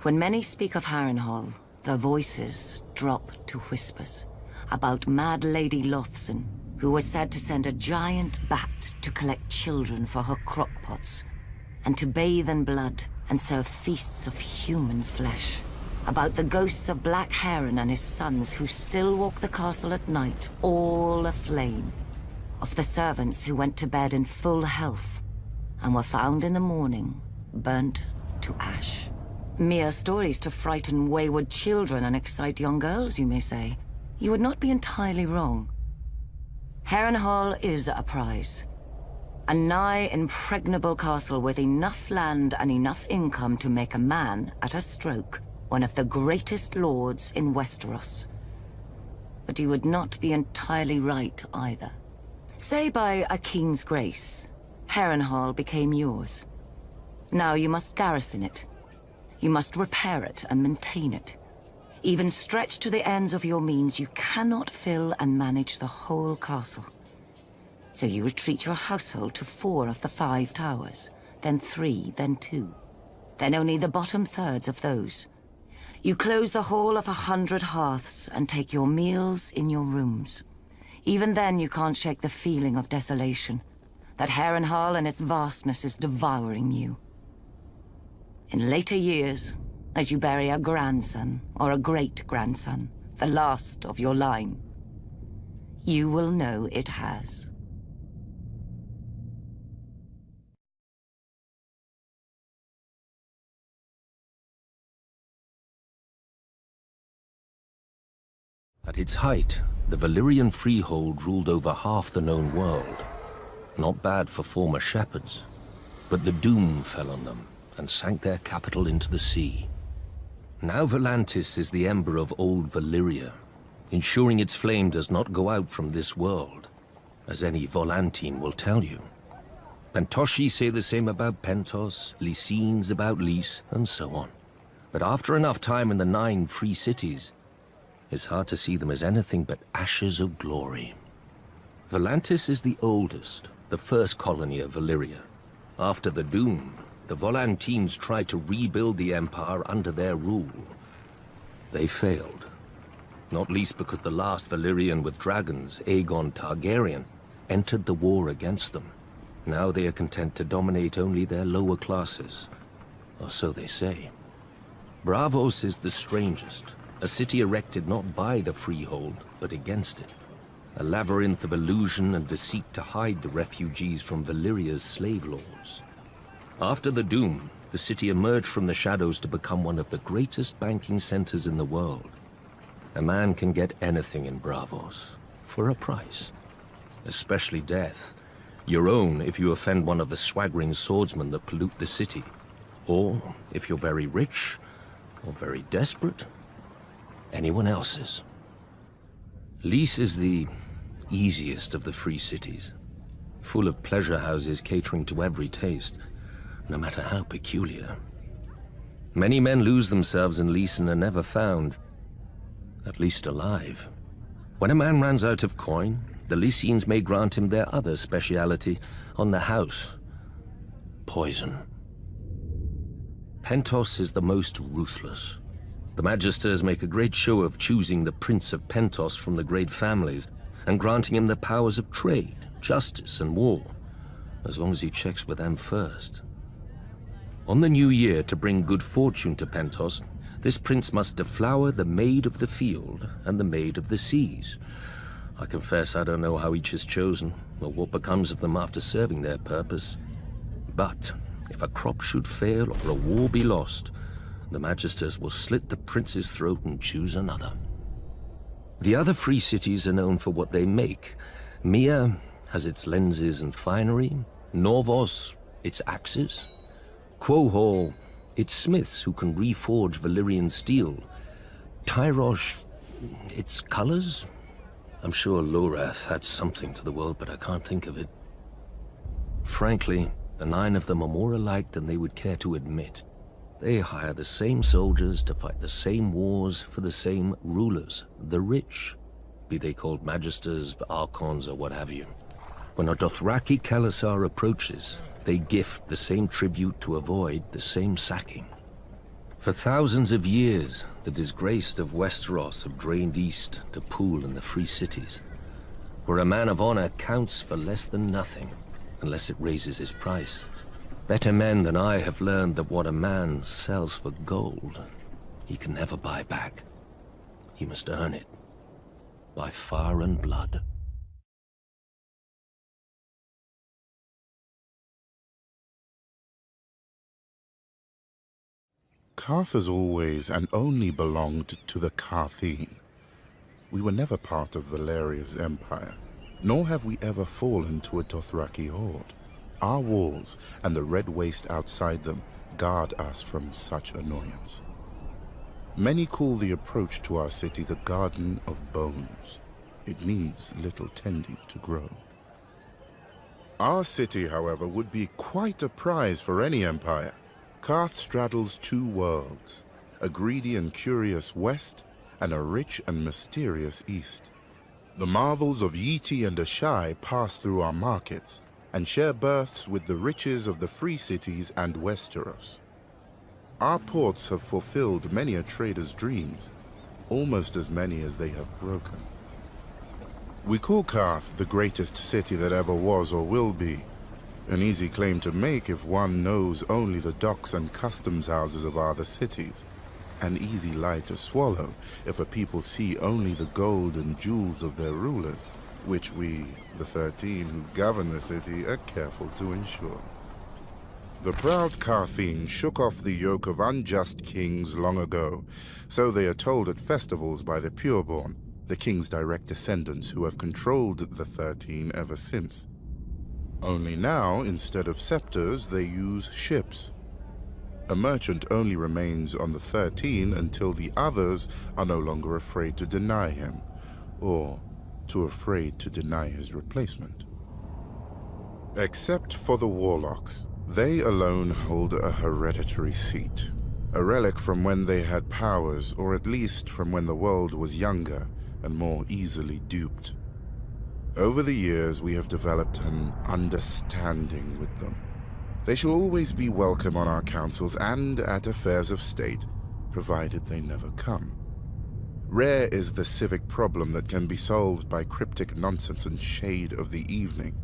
When many speak of Harrenhal, their voices drop to whispers about Mad Lady Lothson, who was said to send a giant bat to collect children for her crockpots, and to bathe in blood and serve feasts of human flesh. About the ghosts of Black Heron and his sons who still walk the castle at night, all aflame. Of the servants who went to bed in full health and were found in the morning, burnt to ash. Mere stories to frighten wayward children and excite young girls, you may say. You would not be entirely wrong. Harrenhal is a prize. A nigh impregnable castle with enough land and enough income to make a man, at a stroke, one of the greatest lords in Westeros. But you would not be entirely right either. Say by a king's grace, Harrenhal became yours. Now you must garrison it. You must repair it and maintain it. Even stretched to the ends of your means, you cannot fill and manage the whole castle. So you retreat your household to 4 of the 5 towers, then 3, then 2, then only the bottom thirds of those. You close the whole of 100 hearths and take your meals in your rooms. Even then you can't shake the feeling of desolation, that Harrenhal and its vastness is devouring you. In later years, as you bury a grandson or a great-grandson, the last of your line, you will know it has. At its height, the Valyrian freehold ruled over half the known world. Not bad for former shepherds, but the doom fell on them and sank their capital into the sea. Now Volantis is the ember of old Valyria, ensuring its flame does not go out from this world, as any Volantine will tell you. Pentoshi say the same about Pentos, Lycians about Lys, and so on. But after enough time in the 9 free cities, it's hard to see them as anything but ashes of glory. Volantis is the oldest, the first colony of Valyria. After the Doom, the Volantines tried to rebuild the empire under their rule. They failed, not least because the last Valyrian with dragons, Aegon Targaryen, entered the war against them. Now they are content to dominate only their lower classes, or so they say. Braavos is the strangest. A city erected not by the freehold, but against it. A labyrinth of illusion and deceit to hide the refugees from Valyria's slave lords. After the Doom, the city emerged from the shadows to become one of the greatest banking centers in the world. A man can get anything in Braavos, for a price. Especially death. Your own if you offend one of the swaggering swordsmen that pollute the city. Or, if you're very rich, or very desperate, anyone else's. Lys is the easiest of the free cities, full of pleasure houses catering to every taste, no matter how peculiar. Many men lose themselves in Lys and are never found, at least alive. When a man runs out of coin, the Lycians may grant him their other speciality on the house: poison. Pentos is the most ruthless. The Magisters make a great show of choosing the Prince of Pentos from the great families and granting him the powers of trade, justice, and war, as long as he checks with them first. On the new year, to bring good fortune to Pentos, this prince must deflower the Maid of the Field and the Maid of the Seas. I confess I don't know how each is chosen, or what becomes of them after serving their purpose. But if a crop should fail or a war be lost, the Magisters will slit the prince's throat and choose another. The other free cities are known for what they make. Mia has its lenses and finery, Norvos its axes, Quohor its smiths who can reforge Valyrian steel, Tyrosh its colors. I'm sure Lorath had something to the world, but I can't think of it. Frankly, the 9 of them are more alike than they would care to admit. They hire the same soldiers to fight the same wars for the same rulers, the rich, be they called Magisters, Archons, or what have you. When a Dothraki Khalasar approaches, they gift the same tribute to avoid the same sacking. For thousands of years, the disgraced of Westeros have drained east to pool in the free cities, where a man of honor counts for less than nothing, unless it raises his price. Better men than I have learned that what a man sells for gold, he can never buy back. He must earn it. By fire and blood. Carth has always and only belonged to the Carthine. We were never part of Valeria's empire, nor have we ever fallen to a Dothraki horde. Our walls and the red waste outside them guard us from such annoyance. Many call the approach to our city the Garden of Bones. It needs little tending to grow. Our city, however, would be quite a prize for any empire. Carth straddles two worlds, a greedy and curious west, and a rich and mysterious east. The marvels of Yeti and Ashai pass through our markets, and share berths with the riches of the free cities and Westeros. Our ports have fulfilled many a trader's dreams, almost as many as they have broken. We call Carth the greatest city that ever was or will be. An easy claim to make if one knows only the docks and customs houses of other cities. An easy lie to swallow if a people see only the gold and jewels of their rulers, which we, the 13 who govern the city, are careful to ensure. The proud Carthine shook off the yoke of unjust kings long ago, so they are told at festivals by the pureborn, the king's direct descendants who have controlled the 13 ever since. Only now, instead of scepters, they use ships. A merchant only remains on the 13 until the others are no longer afraid to deny him, or too afraid to deny his replacement. Except for the warlocks, they alone hold a hereditary seat, a relic from when they had powers, or at least from when the world was younger and more easily duped. Over the years, we have developed an understanding with them. They shall always be welcome on our councils and at affairs of state, provided they never come. Rare is the civic problem that can be solved by cryptic nonsense and shade of the evening.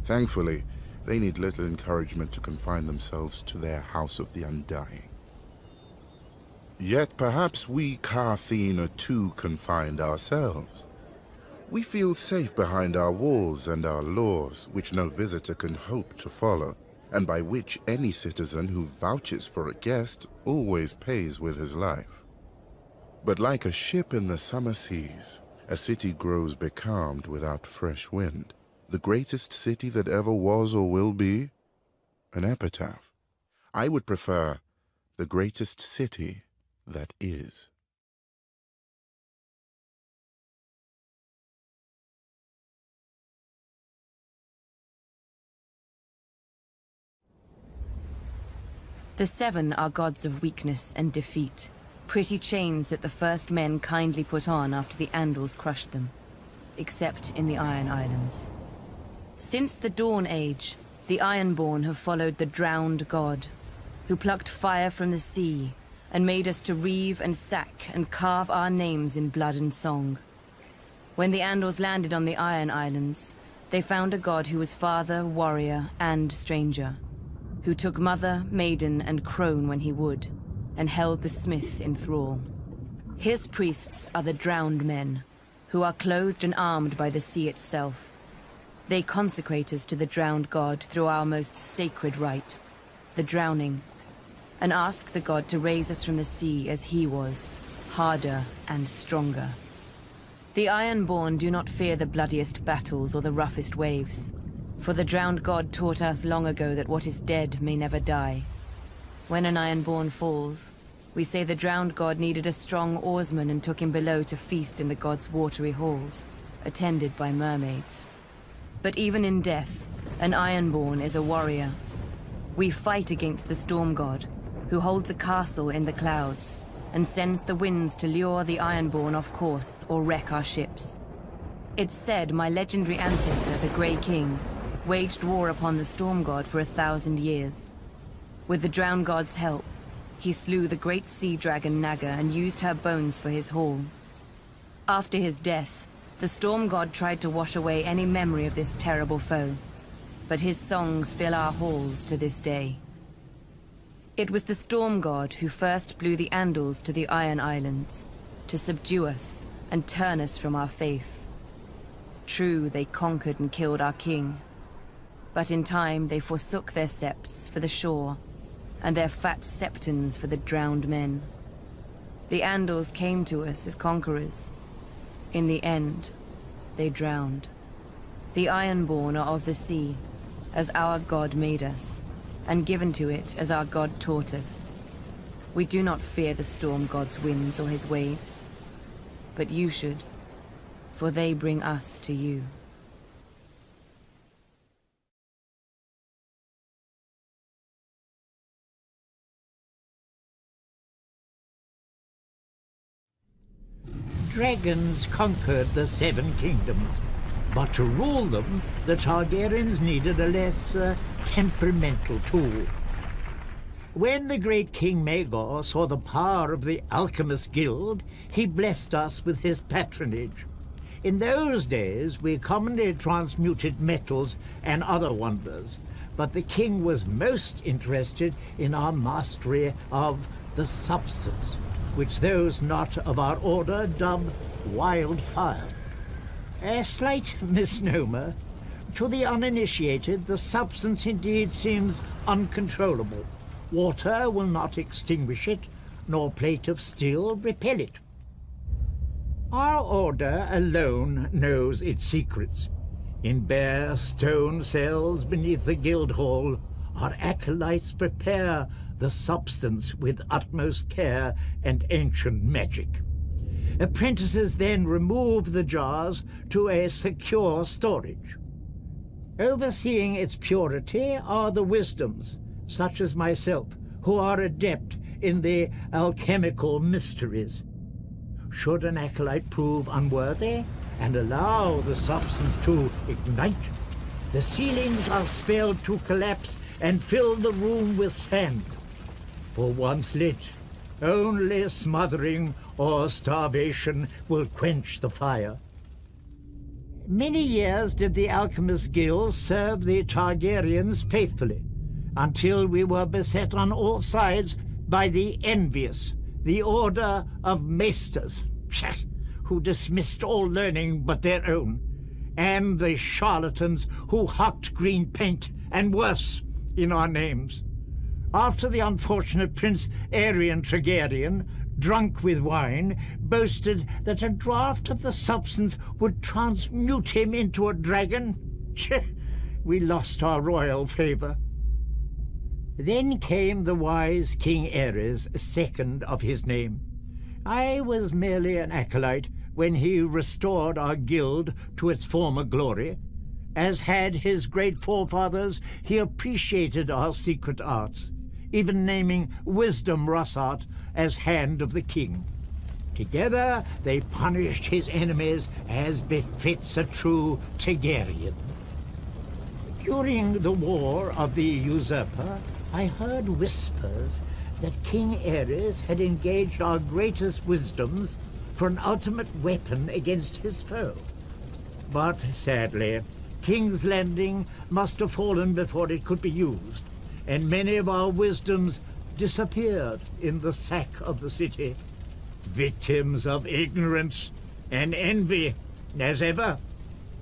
Thankfully, they need little encouragement to confine themselves to their House of the Undying. Yet perhaps we Carthine are too confined ourselves. We feel safe behind our walls and our laws, which no visitor can hope to follow, and by which any citizen who vouches for a guest always pays with his life. But like a ship in the summer seas, a city grows becalmed without fresh wind. The greatest city that ever was or will be? An epitaph. I would prefer the greatest city that is. The seven are gods of weakness and defeat, pretty chains that the first men kindly put on after the Andals crushed them, except in the Iron Islands. Since the Dawn Age, the Ironborn have followed the drowned god, who plucked fire from the sea and made us to reave and sack and carve our names in blood and song. When the Andals landed on the Iron Islands, they found a god who was father, warrior, and stranger, who took mother, maiden, and crone when he would, and held the smith in thrall. His priests are the drowned men, who are clothed and armed by the sea itself. They consecrate us to the drowned god through our most sacred rite, the drowning, and ask the god to raise us from the sea as he was, harder and stronger. The Ironborn do not fear the bloodiest battles or the roughest waves, for the drowned god taught us long ago that what is dead may never die. When an Ironborn falls, we say the drowned god needed a strong oarsman and took him below to feast in the god's watery halls, attended by mermaids. But even in death, an Ironborn is a warrior. We fight against the storm god, who holds a castle in the clouds, and sends the winds to lure the Ironborn off course or wreck our ships. It's said my legendary ancestor, the Grey King, waged war upon the storm god for 1,000 years. With the drowned god's help, he slew the great sea dragon Naga and used her bones for his haul. After his death, the storm god tried to wash away any memory of this terrible foe. but his songs fill our halls to this day. It was the storm god who first blew the Andals to the Iron Islands, to subdue us and turn us from our faith. True, they conquered and killed our king, but in time they forsook their septs for the shore, and their fat septons for the drowned men. The Andals came to us as conquerors. In the end, they drowned. The Ironborn are of the sea, as our god made us, and given to it as our god taught us. We do not fear the storm god's winds or his waves, but you should, for they bring us to you. Dragons conquered the Seven Kingdoms, but to rule them, the Targaryens needed a less temperamental tool. When the great King Maegor saw the power of the Alchemist Guild, he blessed us with his patronage. In those days, we commonly transmuted metals and other wonders, but the king was most interested in our mastery of the substance, which those not of our order dub wildfire. A slight misnomer. To the uninitiated, the substance indeed seems uncontrollable. Water will not extinguish it, nor plate of steel repel it. Our order alone knows its secrets. In bare stone cells beneath the guild hall, our acolytes prepare the substance with utmost care and ancient magic. Apprentices then remove the jars to a secure storage. Overseeing its purity are the wisdoms, such as myself, who are adept in the alchemical mysteries. Should an acolyte prove unworthy and allow the substance to ignite, the ceilings are spelled to collapse and fill the room with sand. For once lit, only smothering or starvation will quench the fire. Many years did the Alchemist Guild serve the Targaryens faithfully, until we were beset on all sides by the envious, the Order of Maesters, who dismissed all learning but their own, and the charlatans who hucked green paint and worse in our names. After the unfortunate Prince Aerion Targaryen, drunk with wine, boasted that a draught of the substance would transmute him into a dragon, we lost our royal favor. Then came the wise King Aerys, second of his name. I was merely an acolyte when he restored our guild to its former glory. As had his great forefathers, he appreciated our secret arts, even naming Wisdom Rossart as Hand of the King. Together they punished his enemies as befits a true Targaryen. During the War of the Usurper, I heard whispers that King Aerys had engaged our greatest wisdoms for an ultimate weapon against his foe. But sadly, King's Landing must have fallen before it could be used, and many of our wisdoms disappeared in the sack of the city, victims of ignorance and envy, as ever,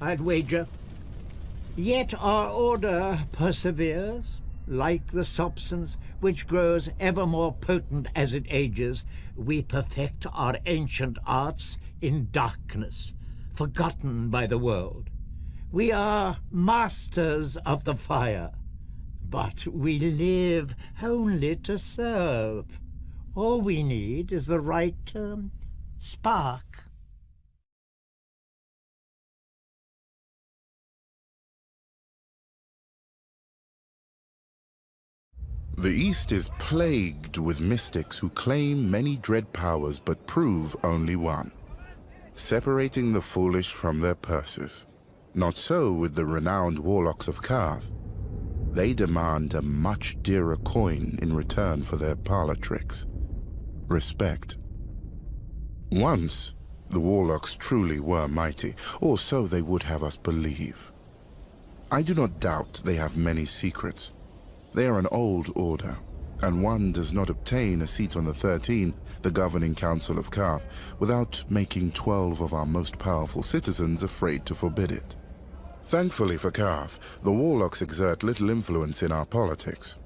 I'd wager. Yet our order perseveres. Like the substance, which grows ever more potent as it ages, we perfect our ancient arts in darkness, forgotten by the world. We are masters of the fire, but we live only to serve. All we need is the right spark. The East is plagued with mystics who claim many dread powers but prove only one, separating the foolish from their purses. Not so with the renowned warlocks of Karth. They demand a much dearer coin in return for their parlor tricks: respect. Once, the warlocks truly were mighty, or so they would have us believe. I do not doubt they have many secrets. They are an old order, and one does not obtain a seat on the 13, the governing council of Karth, without making 12 of our most powerful citizens afraid to forbid it. Thankfully for Karth, the warlocks exert little influence in our politics.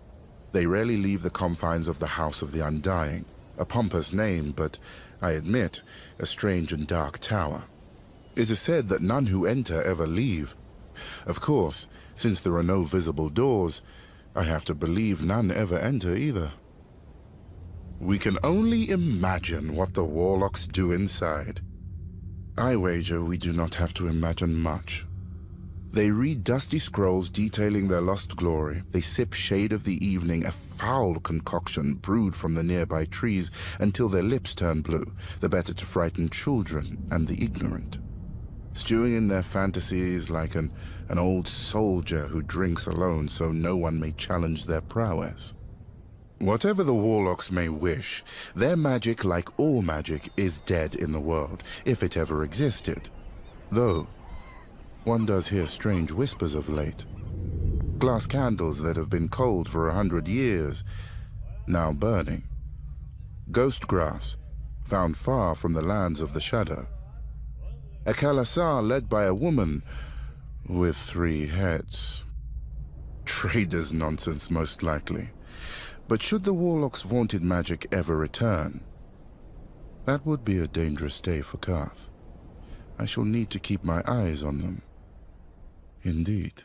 They rarely leave the confines of the House of the Undying, a pompous name, but, I admit, a strange and dark tower. It is said that none who enter ever leave. Of course, since there are no visible doors, I have to believe none ever enter either. We can only imagine what the warlocks do inside. I wager we do not have to imagine much. They read dusty scrolls detailing their lost glory. They sip shade of the evening, a foul concoction brewed from the nearby trees, until their lips turn blue, the better to frighten children and the ignorant. Stewing in their fantasies like an old soldier who drinks alone so no one may challenge their prowess. Whatever the warlocks may wish, their magic, like all magic, is dead in the world, if it ever existed. Though, one does hear strange whispers of late. Glass candles that have been cold for 100 years, now burning. Ghost grass, found far from the lands of the shadow. A Khalasar led by a woman with 3 heads. Traders' nonsense, most likely. But should the warlock's vaunted magic ever return, that would be a dangerous day for Karth. I shall need to keep my eyes on them. Indeed.